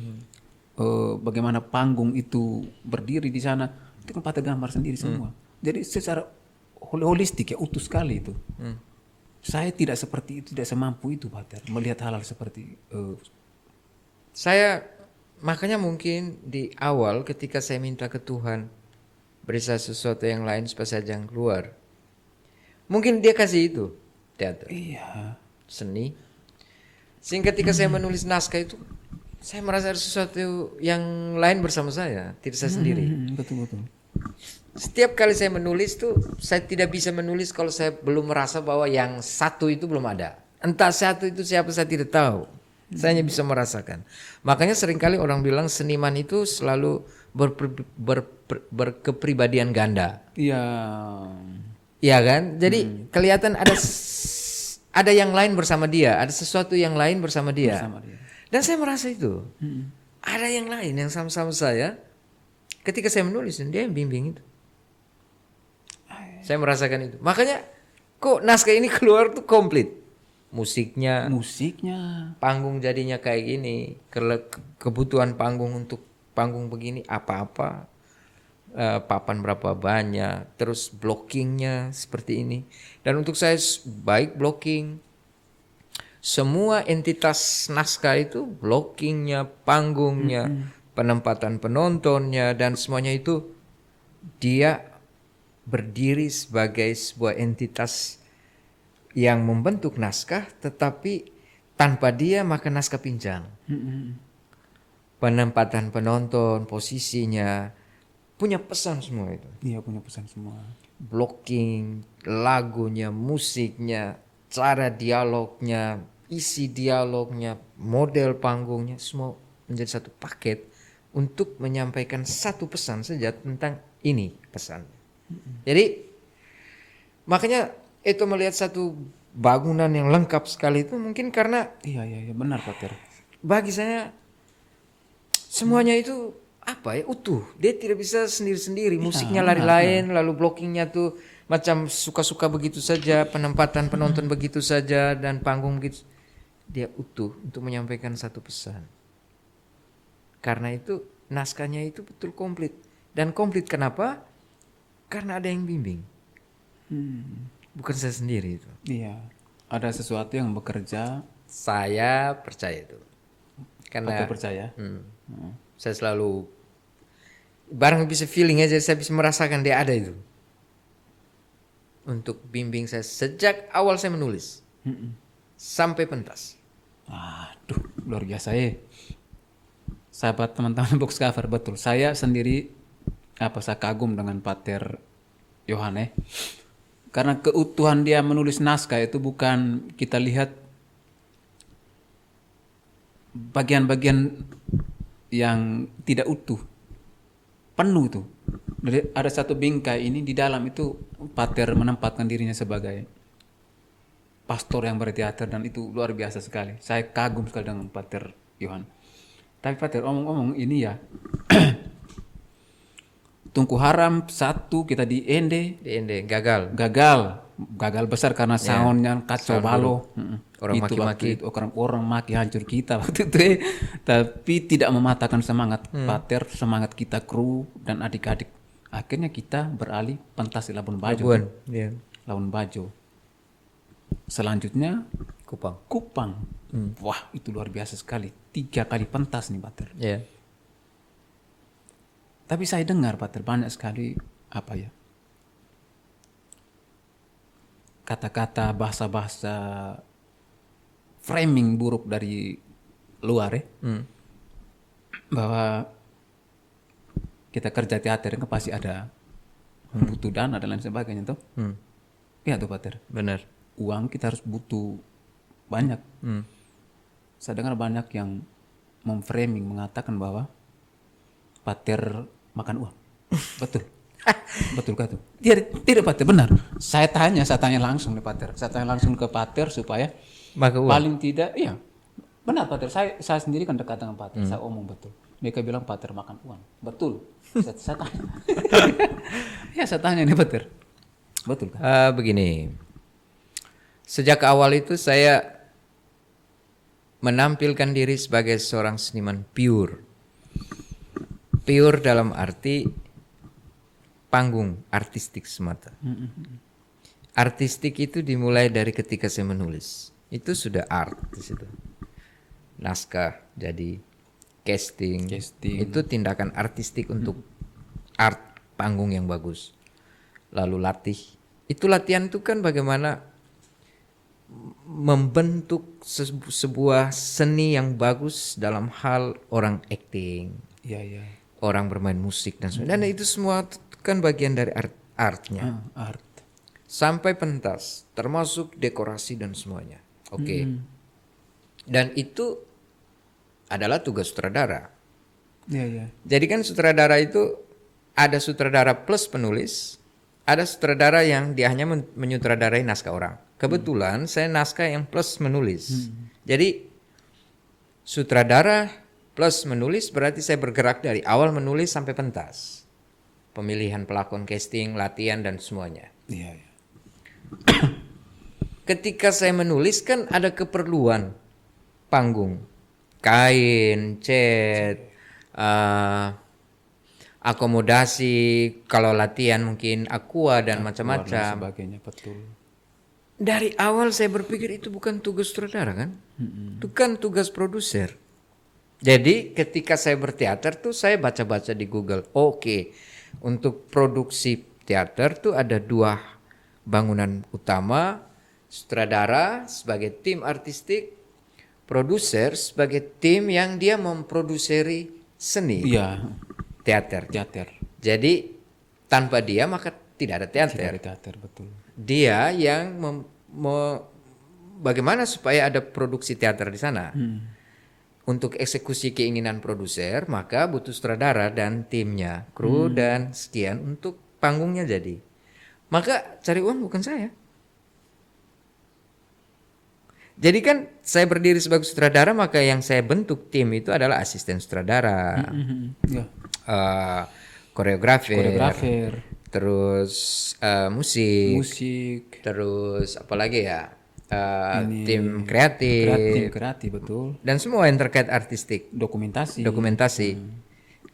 Bagaimana panggung itu berdiri di sana, itu kan Pater gambar sendiri semua. Jadi secara holistik ya, utuh sekali itu. Saya tidak seperti itu, tidak semampu itu Pater melihat hal-hal seperti Saya makanya mungkin di awal ketika saya minta ke Tuhan beri saya sesuatu yang lain supaya saya jangan keluar. Mungkin dia kasih itu teater, iya. seni. Sehingga ketika saya menulis naskah itu saya merasa ada sesuatu yang lain bersama saya, tidak saya sendiri. Betul. Setiap kali saya menulis tuh saya tidak bisa menulis kalau saya belum merasa bahwa yang satu itu belum ada. Entah satu itu siapa saya tidak tahu. Saya hanya bisa merasakan. Makanya seringkali orang bilang seniman itu selalu berkepribadian ganda. Iya. Iya kan? Jadi kelihatan ada yang lain bersama dia, ada sesuatu yang lain bersama dia. Bersama dia. Dan saya merasa itu. Ada yang lain yang sama-sama saya. Ketika saya menulis, dia yang bimbing itu. Saya merasakan itu. Makanya kok naskah ini keluar tuh komplit. Musiknya, panggung jadinya kayak gini. Kebutuhan panggung untuk panggung begini apa-apa. papan berapa banyak, terus blockingnya seperti ini. Dan untuk saya baik blocking, semua entitas naskah itu blockingnya, panggungnya, penempatan penontonnya dan semuanya itu dia berdiri sebagai sebuah entitas yang membentuk naskah, tetapi tanpa dia maka naskah pincang. Penempatan penonton, posisinya, punya pesan semua itu. Iya, punya pesan semua. Blocking, lagunya, musiknya, cara dialognya, isi dialognya, model panggungnya, semua menjadi satu paket untuk menyampaikan satu pesan saja tentang ini pesan. Jadi makanya itu melihat satu bangunan yang lengkap sekali itu mungkin karena Iya, benar Pater. bagi saya semuanya itu apa ya, utuh. Dia tidak bisa sendiri-sendiri. Musiknya lari lain, lalu blockingnya tuh macam suka-suka begitu saja, penempatan penonton begitu saja, dan panggung begitu. Dia utuh untuk menyampaikan satu pesan. Karena itu naskahnya itu betul komplit. Dan komplit kenapa? Karena ada yang bimbing. Bukan saya sendiri itu. Iya, ada sesuatu yang bekerja. Saya percaya itu. Karena Pater percaya. saya selalu barang bisa feeling aja, saya bisa merasakan dia ada itu. Untuk bimbing saya sejak awal saya menulis sampai pentas. Aduh, luar biasa ya. Sahabat teman-teman box cover, betul. Saya sendiri saya kagum dengan Pater Yohane. Karena keutuhan dia menulis naskah itu bukan kita lihat bagian-bagian yang tidak utuh. Penuh tuh. Jadi ada satu bingkai ini di dalam itu Pater menempatkan dirinya sebagai pastor yang berteater dan itu luar biasa sekali. Saya kagum sekali dengan Pater Yohan. Tapi Pater omong-omong ini ya Tungku Haram 1 kita di Ende gagal besar karena soundnya kacau balau. Orang Itu maki-maki. waktu itu orang maki hancur kita waktu itu ya. Tapi tidak mematahkan semangat Pater, semangat kita kru dan adik-adik. Akhirnya kita beralih pentas di Labuan Bajo. Labuan Bajo. Selanjutnya Kupang. Wah, itu luar biasa sekali. 3 kali pentas nih Pater. Tapi saya dengar Pater banyak sekali kata-kata, bahasa-bahasa framing buruk dari luar ya. Bahwa kita kerja teater kan pasti ada butuh dana dan lain sebagainya tuh. Iya tuh Pater. Benar. Uang kita harus butuh banyak. Saya dengar banyak yang memframing mengatakan bahwa Pater makan uang. Betul. Betul kah tuh? Tidak Pater, benar. Saya tanya langsung nih Pater. Saya tanya langsung ke Pater supaya Maka uang. paling tidak, iya. Benar Pater. Saya sendiri kan dekat dengan Pater. Saya omong betul. Mereka bilang Pater makan uang. Betul. Saya tanya. Ya saya tanya nih Pater. Betul kan? Begini. Sejak awal itu saya menampilkan diri sebagai seorang seniman pure. Pure dalam arti panggung, artistik semata. Artistik itu dimulai dari ketika saya menulis. Itu sudah art di situ. Naskah jadi casting. Itu tindakan artistik untuk art panggung yang bagus. Lalu latih. Itu latihan itu kan bagaimana membentuk sebuah seni yang bagus dalam hal orang acting. Iya. Orang bermain musik dan sebagainya. Dan itu semua kan bagian dari artnya. Art. Sampai pentas, termasuk dekorasi dan semuanya. Oke. Dan itu adalah tugas sutradara. Iya. Jadi kan sutradara itu ada sutradara plus penulis, ada sutradara yang dia hanya menyutradarai naskah orang. Kebetulan saya naskah yang plus menulis. Jadi sutradara plus menulis berarti saya bergerak dari awal menulis sampai pentas. Pemilihan pelakon, casting, latihan dan semuanya. Iya. Ketika saya menulis kan ada keperluan panggung, kain, cat, akomodasi, kalau latihan mungkin aqua dan Dan macam-macam. sebagainya, betul. Dari awal saya berpikir itu bukan tugas sutradara kan, itu kan tugas produser. Jadi ketika saya berteater tuh saya baca-baca di Google. Oke, untuk produksi teater tuh ada 2 bangunan utama, sutradara sebagai tim artistik, produser sebagai tim yang dia memproduksi seni Iya, teater. teater. Jadi tanpa dia maka tidak ada teater. Tidak ada teater, betul. Dia yang bagaimana supaya ada produksi teater di sana. Untuk eksekusi keinginan produser maka butuh sutradara dan timnya, kru dan sekian untuk panggungnya jadi. Maka cari uang bukan saya. Jadi kan saya berdiri sebagai sutradara, maka yang saya bentuk tim itu adalah asisten sutradara, Ya. koreografer, terus musik, terus apalagi ya, tim kreatif, Betul. dan semua yang terkait artistik, Dokumentasi.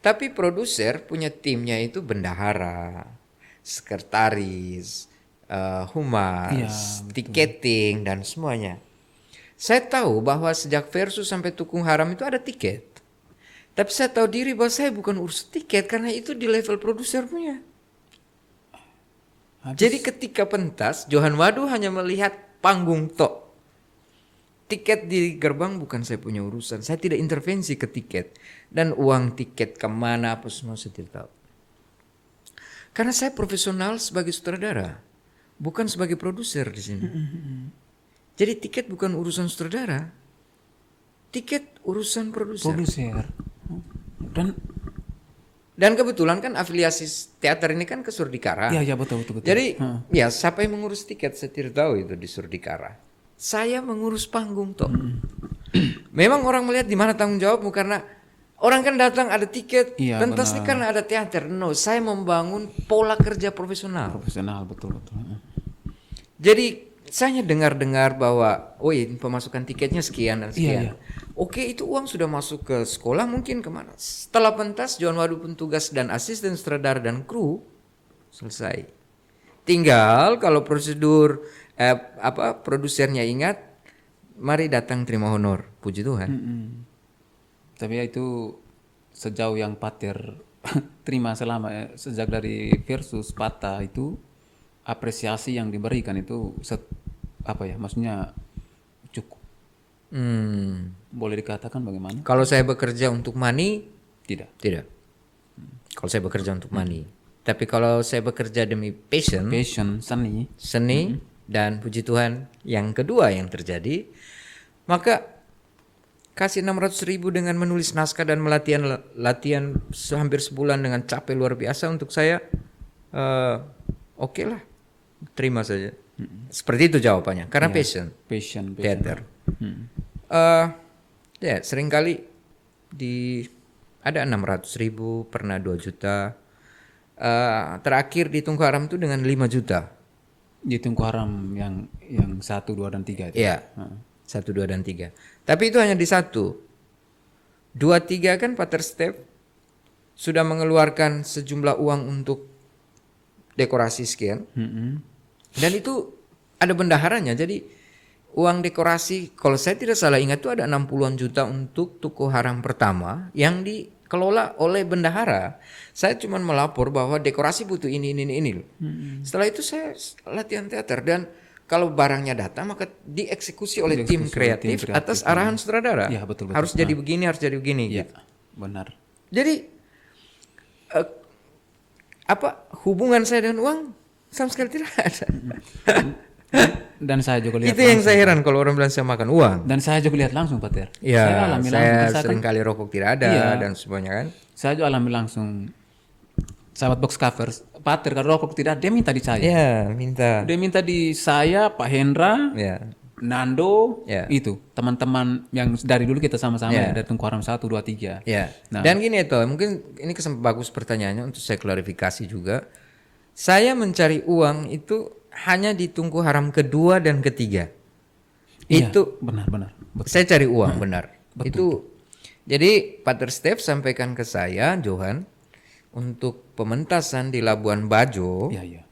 Tapi produser punya timnya itu bendahara, sekretaris, humas, tiketing dan semuanya. Saya tahu bahwa sejak Versus sampai Tukung Haram itu ada tiket. Tapi saya tahu diri bahwa saya bukan urus tiket karena itu di level produser punya. Jadi ketika pentas, Johan Wadu hanya melihat panggung tok. Tiket di gerbang bukan saya punya urusan. Saya tidak intervensi ke tiket. Dan uang tiket kemana apa semua saya tidak tahu. Karena saya profesional sebagai sutradara. Bukan sebagai produser di sini. Jadi tiket bukan urusan sutradara. Tiket urusan produser. Dan kebetulan kan afiliasi teater ini kan ke Surdikara. Iya, betul. Jadi ya siapa yang mengurus tiket saya tidak tahu itu di Surdikara. Saya mengurus panggung toh. Memang orang melihat di mana tanggung jawabmu karena orang kan datang ada tiket, pentas ini karena ada teater. No, saya membangun pola kerja profesional. Betul. Jadi saya hanya dengar-dengar bahwa, pemasukan tiketnya sekian dan sekian. Oke, itu uang sudah masuk ke sekolah mungkin kemana. Setelah pentas, Johan Wadu pun tugas dan asisten sutradara dan kru selesai. Tinggal kalau prosedur produsernya ingat, mari datang terima honor, puji Tuhan. Tapi ya itu sejauh yang Pater terima selama sejak dari Versus Pata itu apresiasi yang diberikan itu maksudnya cukup. Boleh dikatakan bagaimana? Kalau saya bekerja untuk money, tidak. Kalau saya bekerja untuk money, tapi kalau saya bekerja demi passion, seni dan puji Tuhan yang kedua yang terjadi, maka kasih 600.000 dengan menulis naskah dan latihan hampir sebulan dengan capek luar biasa untuk saya, oke lah, terima saja. Seperti itu jawabannya, karena passion. Teater. Seringkali ada 600.000, pernah 2 juta. Terakhir di Tungku Haram itu dengan 5 juta. Di Tungku Haram yang 1, 2 dan 3 itu. Iya. 1, 2 dan 3. Tapi itu hanya di 1. 2, 3 kan Pater Stef sudah mengeluarkan sejumlah uang untuk dekorasi sekian. Dan itu ada bendaharanya. Jadi uang dekorasi kalau saya tidak salah ingat itu ada 60-an juta untuk Tuku Haram pertama yang dikelola oleh bendahara. Saya cuma melapor bahwa dekorasi butuh ini. Setelah itu saya latihan teater dan kalau barangnya datang maka dieksekusi oleh tim kreatif atas arahan sutradara. Ya, betul. Harus jadi begini, harus jadi begini. Ya, gitu. benar. Jadi hubungan saya dengan uang sama sekali tidak ada. Dan saya juga lihat itu yang saya heran kalau orang bilang saya makan uang. Dan saya juga lihat langsung, Pater. Ya, saya sering kali rokok tidak ada dan semuanya kan. Saya juga alami langsung. Sahabat box covers, Pater kalau rokok tidak, dia minta di saya. Ya, minta. Dia minta di saya, Pak Hendra, Nando, itu teman-teman yang dari dulu kita sama-sama dari Tungku Haram 1, 2, 3. Ya. Dan gini toh, mungkin ini bagus pertanyaannya untuk saya klarifikasi juga. Saya mencari uang itu hanya di Tungku Haram kedua dan ketiga. Itu benar. Saya cari uang benar. Betul. Itu jadi Pater Stef sampaikan ke saya, Johan, untuk pementasan di Labuan Bajo, Iya, iya.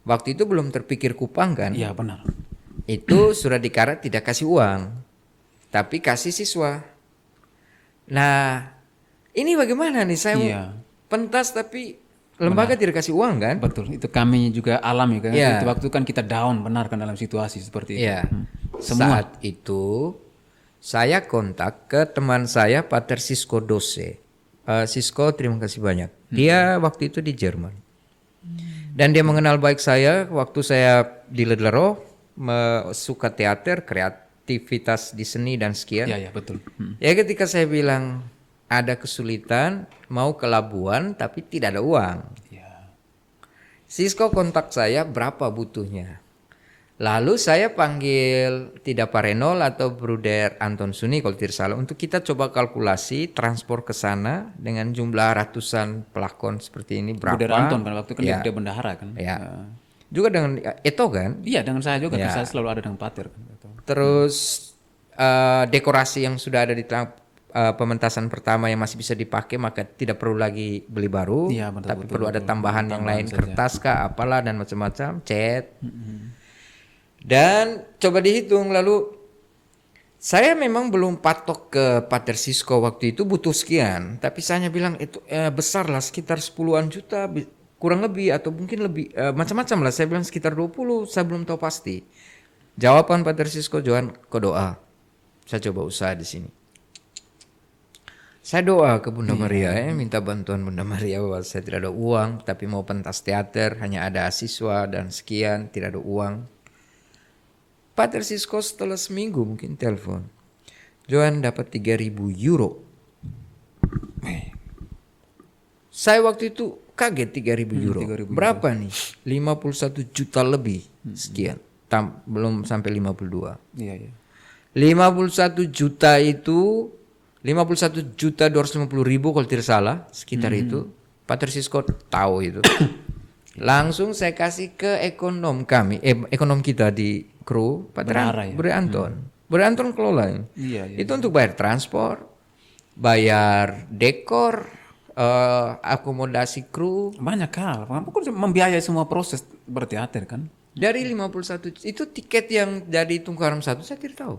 waktu itu belum terpikir Kupang kan? Iya, benar. Itu Suradikara tidak kasih uang, tapi kasih siswa. Nah, ini bagaimana nih? Saya mau Iya. pentas tapi lembaga tidak kasih uang kan? Betul, itu kami juga alami kan. Iya. Itu waktu kan kita down benar kan dalam situasi seperti itu. Iya. Semua. Saat itu saya kontak ke teman saya Pater Sisko Dose. Sisko, terima kasih banyak. Dia waktu itu di Jerman. Dan dia mengenal baik saya waktu saya di Ledlero, suka teater, kreativitas di seni dan sekian. Iya, iya, betul. Ya ketika saya bilang ada kesulitan mau ke Labuan tapi tidak ada uang. Iya. Sisko kontak saya berapa butuhnya. Lalu saya panggil tidak Pak Renol atau Bruder Anton Suni kalau tidak salah untuk kita coba kalkulasi transport ke sana dengan jumlah ratusan pelakon seperti ini berapa. Bruder Anton kan waktu kan Ya. dia bendahara kan. Ya. Juga dengan Eto kan. Iya, dengan saya juga Ya. kan saya selalu ada dengan Pater kan. Terus dekorasi yang sudah ada di pementasan pertama yang masih bisa dipakai maka tidak perlu lagi beli baru. Iya, betul, tapi betul, perlu ada betul. tambahan yang Tambahan lain saja. kertas kah apalah dan macam-macam cat. Dan coba dihitung lalu saya memang belum patok ke Pater Sisko waktu itu butuh sekian, tapi saya bilang itu besar lah sekitar 10-an juta kurang lebih atau mungkin lebih macam-macam lah. Saya bilang sekitar 20, saya belum tahu pasti. Jawaban Pater Sisko, Johan, kau doa. Saya coba usaha di sini. Saya doa ke Bunda Maria minta bantuan Bunda Maria bahwa saya tidak ada uang tapi mau pentas teater hanya ada siswa dan sekian tidak ada uang. Pater Sisko setelah seminggu mungkin telepon. Johan dapat 3.000 euro. Saya waktu itu kaget 3.000 euro. 3.000 Berapa nih? 51 juta lebih sekian. Belum sampai 52. Iya, iya. 51 juta itu 51 juta 250 ribu kalau tidak salah sekitar itu. Pater Sisko tahu itu. Langsung saya kasih ke ekonom kami, ekonom kita di kru, Bendahara ya? Bre Anton. Bre Anton kelola. Iya, iya. Itu untuk bayar transport, bayar dekor, akomodasi kru. Banyak hal. Pokoknya membiayai semua proses berteater kan. Dari 51 itu tiket yang dari Tungku Haram 1 saya tidak tahu.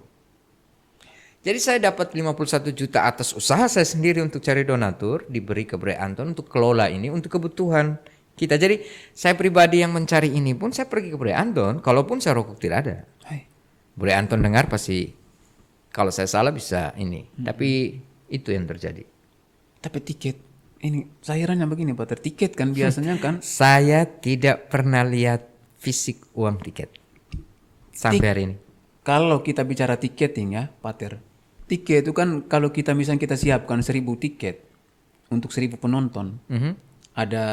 Jadi saya dapat 51 juta atas usaha saya sendiri untuk cari donatur, diberi ke Bre Anton untuk kelola ini untuk kebutuhan kita. Jadi saya pribadi yang mencari ini pun saya pergi ke Bre Anton, kalaupun saya rokok tidak ada. Hai. Bre Anton dengar pasti kalau saya salah bisa ini. Tapi itu yang terjadi. Tapi tiket ini saya herannya begini Pater, tiket kan biasanya kan Saya tidak pernah lihat fisik uang tiket sampai hari ini. kalau kita bicara tiketing ya Pater, tiket itu kan kalau kita misalnya kita siapkan 1.000 tiket untuk 1.000 penonton, ada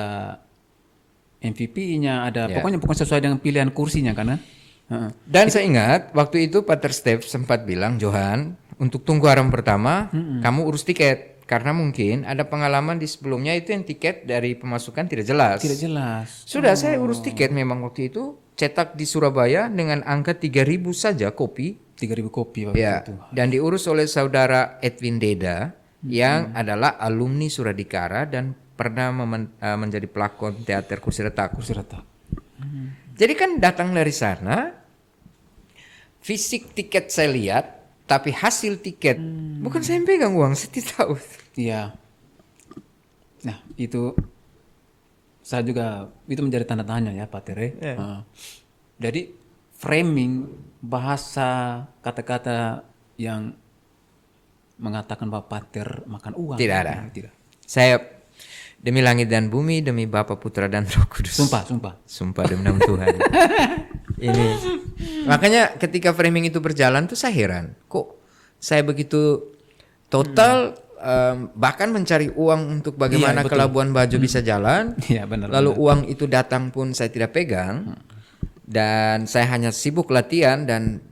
MVP-nya, ada Ya. pokoknya sesuai dengan pilihan kursinya kan. Heeh. Dan saya ingat waktu itu Pater Steph sempat bilang, Johan, untuk Tungku Haram pertama, kamu urus tiket. Karena mungkin ada pengalaman di sebelumnya itu yang tiket dari pemasukan tidak jelas. Tidak jelas. Sudah saya urus tiket memang waktu itu. Cetak di Surabaya dengan angka 3.000 saja kopi. 3.000 kopi waktu Ya, itu. dan diurus oleh saudara Edwin Deda yang adalah alumni Suradikara dan pernah menjadi pelakon teater kursi retak. Kursi retak. Jadi kan datang dari sana, fisik tiket saya lihat, tapi hasil tiket bukan saya yang pegang uang, saya tidak tahu. Iya. Nah, itu saya juga itu menjadi tanda tanya ya Pater. Jadi framing bahasa kata-kata yang mengatakan bahwa Pater makan uang. Tidak ada. Tidak. Saya demi langit dan bumi, demi Bapa, Putra dan Roh Kudus. Sumpah. Sumpah demi nama Tuhan. Ini makanya ketika framing itu berjalan tuh saya heran, kok saya begitu total bahkan mencari uang untuk bagaimana Iya, ke betul. Labuan Bajo bisa jalan. Iya, benar. Lalu uang itu datang pun saya tidak pegang. Dan saya hanya sibuk latihan dan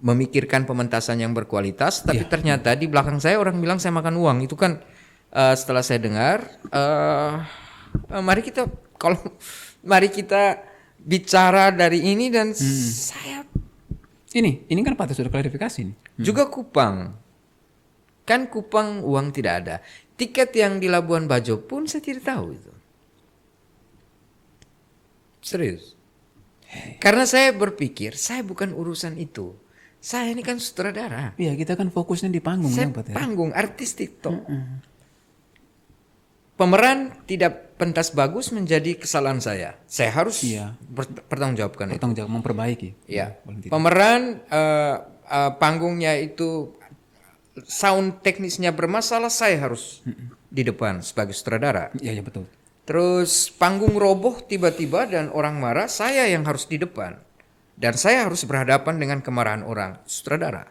memikirkan pementasan yang berkualitas. Tapi ternyata di belakang saya orang bilang saya makan uang. Itu kan setelah saya dengar, mari kita bicara dari ini dan saya Ini kan Pater sudah klarifikasi nih. juga Kupang. Kan Kupang uang tidak ada. Tiket yang di Labuan Bajo pun saya tidak tahu itu. Serius. Karena saya berpikir saya bukan urusan itu. Saya ini kan sutradara. Iya, kita kan fokusnya di panggung Saya ya, Pater. panggung artistik toh. Pemeran tidak pentas bagus menjadi kesalahan saya. Saya harus Iya. pertanggungjawabkan itu. Bertanggung jawab memperbaiki. Ya. Paling tidak. Pemeran panggungnya itu sound teknisnya bermasalah, saya harus di depan sebagai sutradara. Iya, betul. Terus panggung roboh tiba-tiba dan orang marah, saya yang harus di depan. Dan saya harus berhadapan dengan kemarahan orang, sutradara.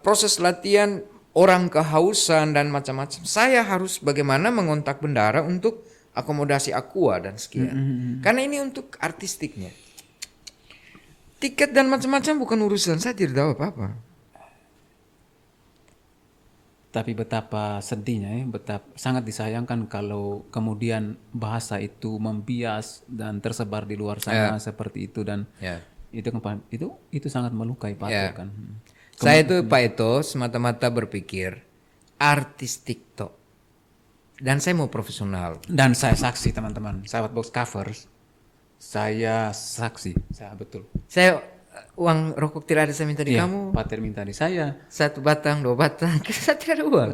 Proses latihan, orang kehausan dan macam-macam. Saya harus bagaimana mengontak bendara untuk akomodasi aqua dan sekian. Karena ini untuk artistiknya. Tiket dan macam-macam bukan urusan, saya tidak tahu apa-apa. Tapi betapa sedihnya ya, betapa sangat disayangkan kalau kemudian bahasa itu membias dan tersebar di luar sana seperti itu, dan Ya. itu sangat melukai Pater kan. Saya itu Pak Eto semata-mata berpikir artis TikTok. Dan saya mau profesional. Dan saya saksi teman-teman, sahabat box covers, saya saksi, saya betul. Saya uang rokok tidak ada, saya minta di Iya, kamu. Pater minta di saya 1 batang, 2 batang, saya tidak ada uang.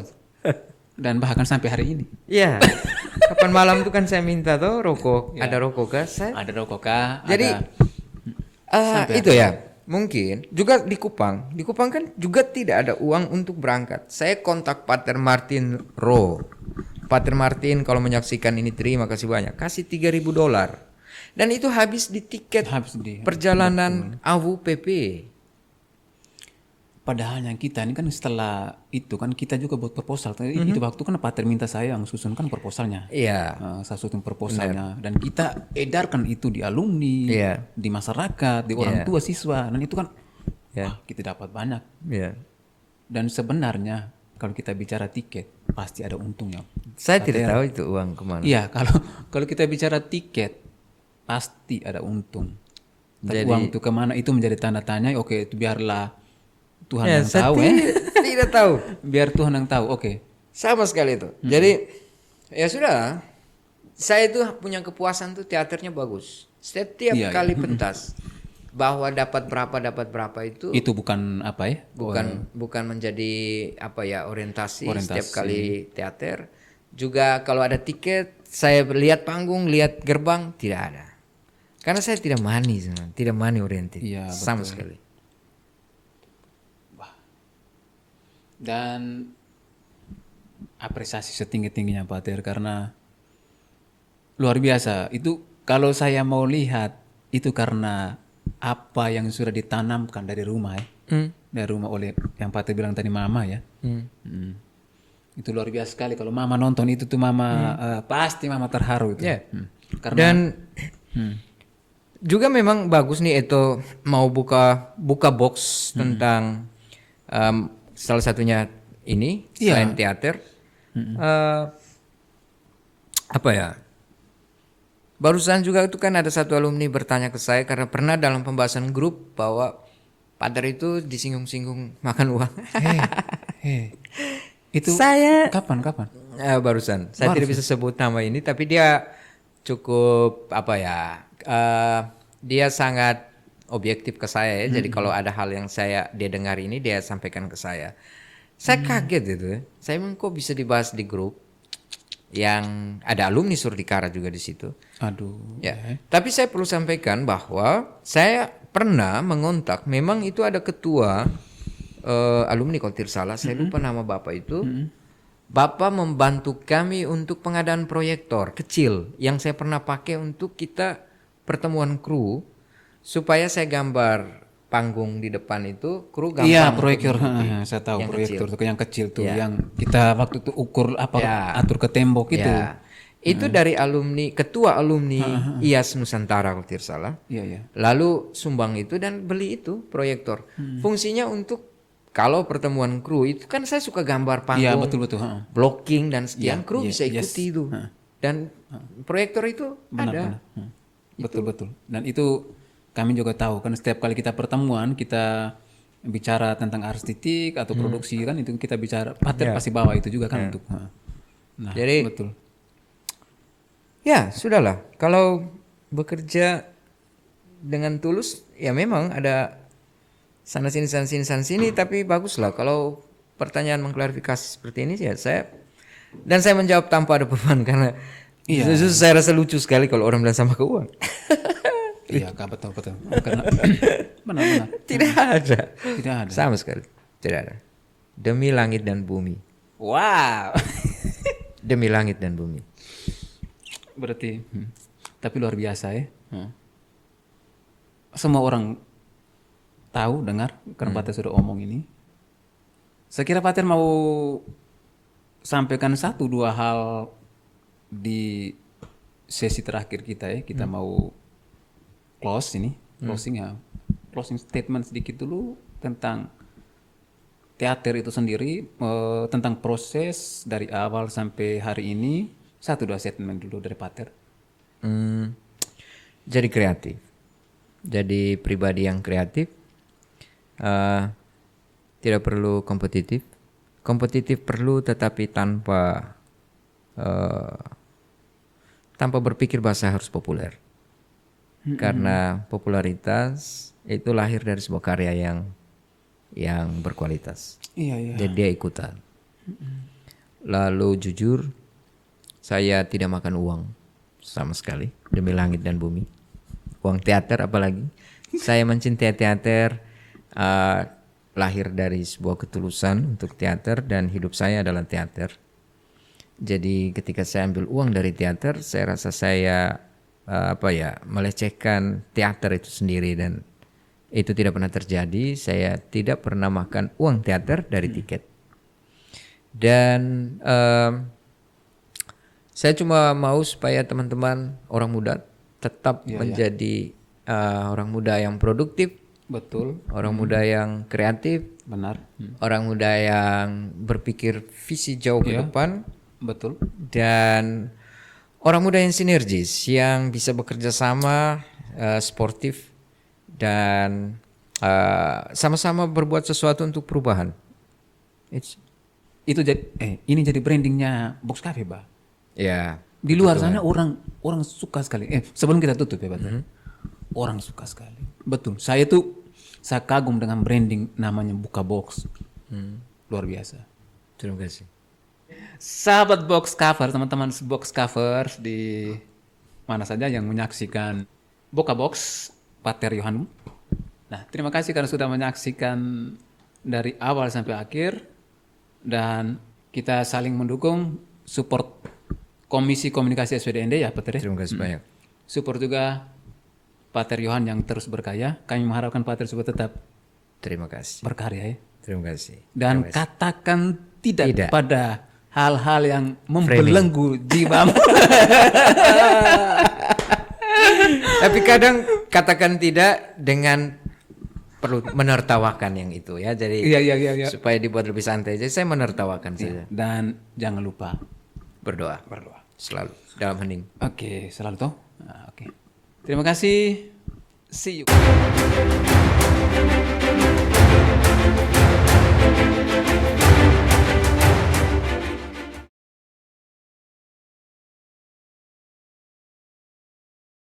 dan bahkan sampai hari ini. Iya. Kapan malam itu kan saya minta tuh rokok. Ya. Ada rokok kah? Saya. Ada rokok kah? Jadi Sampai itu ya. Mungkin juga di Kupang. Di Kupang kan juga tidak ada uang untuk berangkat. Saya kontak Pater Martin Ro. Pater Martin kalau menyaksikan ini terima kasih banyak. Kasih $3.000. Dan itu habis di tiket habis di perjalanan AWU PP. Padahal yang kita ini kan setelah itu kan kita juga buat proposal. Itu waktu kan Pater minta saya yang susunkan proposalnya. Iya. Saya susun proposalnya dan kita edarkan itu di alumni, Iya. di masyarakat, di orang Iya. tua siswa, dan itu kan Iya. kita dapat banyak. Iya. Dan sebenarnya kalau kita bicara tiket pasti ada untungnya. Saya tidak tahu itu uang kemana. Iya, kalau kita bicara tiket pasti ada untung. Tapi Jadi- uang itu kemana itu menjadi tanda tanya. Oke, itu biarlah Tuhan Ya, yang saya tahu ya. tidak tahu. Biar Tuhan yang tahu. Oke. Sama sekali itu. Jadi ya sudah. Saya itu punya kepuasan tuh teaternya bagus. Setiap Iya, kali pentas bahwa dapat berapa itu Itu bukan apa ya? bukan menjadi apa ya orientasi Orientasi. setiap kali teater. Juga kalau ada tiket, saya lihat panggung, lihat gerbang, tidak ada. Karena saya tidak money, tidak money oriented. Iya, sama betul. sekali. Dan apresiasi setinggi-tingginya Pater karena luar biasa. Itu kalau saya mau lihat itu karena apa yang sudah ditanamkan dari rumah ya. Dari rumah oleh yang Pater bilang tadi mama ya. Itu luar biasa sekali kalau mama nonton itu tuh mama pasti mama terharu itu. Ya. Karena Dan juga memang bagus nih itu mau buka box tentang salah satunya ini Iya. selain teater. Apa ya? Barusan juga itu kan ada satu alumni bertanya ke saya karena pernah dalam pembahasan grup bahwa Pater itu disinggung-singgung makan uang. itu Saya kapan? barusan saya tidak bisa sebut nama ini tapi dia cukup apa ya? Dia sangat objektif ke saya ya. Jadi kalau ada hal yang dia dengar ini dia sampaikan ke saya. Saya kaget itu. Saya memang kok bisa dibahas di grup yang ada alumni Surdikara juga di situ. Aduh. Ya. Tapi saya perlu sampaikan bahwa saya pernah mengontak. Memang itu ada ketua alumni kalau tidak salah. Saya lupa nama bapak itu. Bapak membantu kami untuk pengadaan proyektor kecil yang saya pernah pakai untuk kita pertemuan kru supaya saya gambar panggung di depan itu kru gampang. Iya, untuk proyektor. mengikuti. Saya tahu Yang proyektor kecil. tuh yang kecil tuh Ya. yang kita waktu itu ukur apa Ya. atur ke tembok itu. Ya. Itu dari alumni ketua alumni IAS Nusantara kalau tidak salah. Iya, iya. Lalu sumbang itu dan beli itu proyektor. Fungsinya untuk kalau pertemuan kru itu kan saya suka gambar panggung. Iya, betul. Blocking dan sekian Iya, kru iya, bisa ikuti itu. Dan proyektor itu ada. Betul. Dan itu kami juga tahu kan setiap kali kita pertemuan kita bicara tentang artistik atau produksi kan itu kita bicara Pater pasti bawa itu juga kan untuk. Nah, Jadi- betul. Ya, sudahlah. Kalau bekerja dengan tulus, ya memang ada sana sini, tapi baguslah kalau pertanyaan mengklarifikasi seperti ini ya saya menjawab tanpa ada beban karena justru saya rasa lucu sekali kalau orang bilang sama keuangan. Iya, Kak, betul. Karena benar. Tidak ada. Tidak ada. Sama sekali. Tidak ada. Demi langit dan bumi. Wow. Demi langit dan bumi. Berarti tapi luar biasa ya. Semua orang tahu, dengar karena Pater sudah omong ini. Saya kira Pater mau sampaikan 1-2 hal di sesi terakhir kita ya. Kita mau closing statement sedikit dulu tentang teater itu sendiri, tentang proses dari awal sampai hari ini. 1-2 statement dulu dari Pater. Jadi kreatif. Jadi pribadi yang kreatif. Tidak perlu kompetitif. Kompetitif perlu tetapi tanpa berpikir bahasa harus populer. Karena popularitas itu lahir dari sebuah karya yang berkualitas. Iya. Jadi dia ikutan. Lalu jujur, saya tidak makan uang sama sekali demi langit dan bumi. Uang teater apalagi. Saya mencintai teater, lahir dari sebuah ketulusan untuk teater dan hidup saya adalah teater. Jadi ketika saya ambil uang dari teater, saya rasa saya melecehkan teater itu sendiri dan itu tidak pernah terjadi. Saya tidak pernah makan uang teater dari tiket. Dan saya cuma mau supaya teman-teman orang muda tetap menjadi orang muda yang produktif, Betul. orang muda yang kreatif, Benar. orang muda yang berpikir visi jauh ke depan, Betul. dan orang muda yang sinergis, yang bisa bekerja sama, sportif, dan sama-sama berbuat sesuatu untuk perubahan. Ini jadi brandingnya Box Cafe, Pak. Ya. Di luar sana orang suka sekali. Sebelum kita tutup ya, Pak. Orang suka sekali. Betul. Saya kagum dengan branding namanya Buka Box. Luar biasa. Terima kasih. Sahabat Box Cover, teman-teman Box Cover di mana saja yang menyaksikan Buka Box, Pater Yohanum. Nah, terima kasih karena sudah menyaksikan dari awal sampai akhir dan kita saling mendukung, support Komisi Komunikasi SPDND ya, Pater. Terima kasih banyak. Support juga Pater Yohan yang terus berkarya. Kami mengharapkan Pater supaya tetap Terima kasih. berkarya ya. Terima kasih. Dan Terima kasih. katakan tidak pada hal-hal yang Framing. membelenggu jiwamu. Tapi kadang katakan tidak dengan perlu menertawakan yang itu ya. Jadi Iya. supaya dibuat lebih santai. Jadi saya menertawakan saja. Dan jangan lupa Berdoa selalu dalam hening. Oke, selalu toh. Nah, oke. Terima kasih. See you.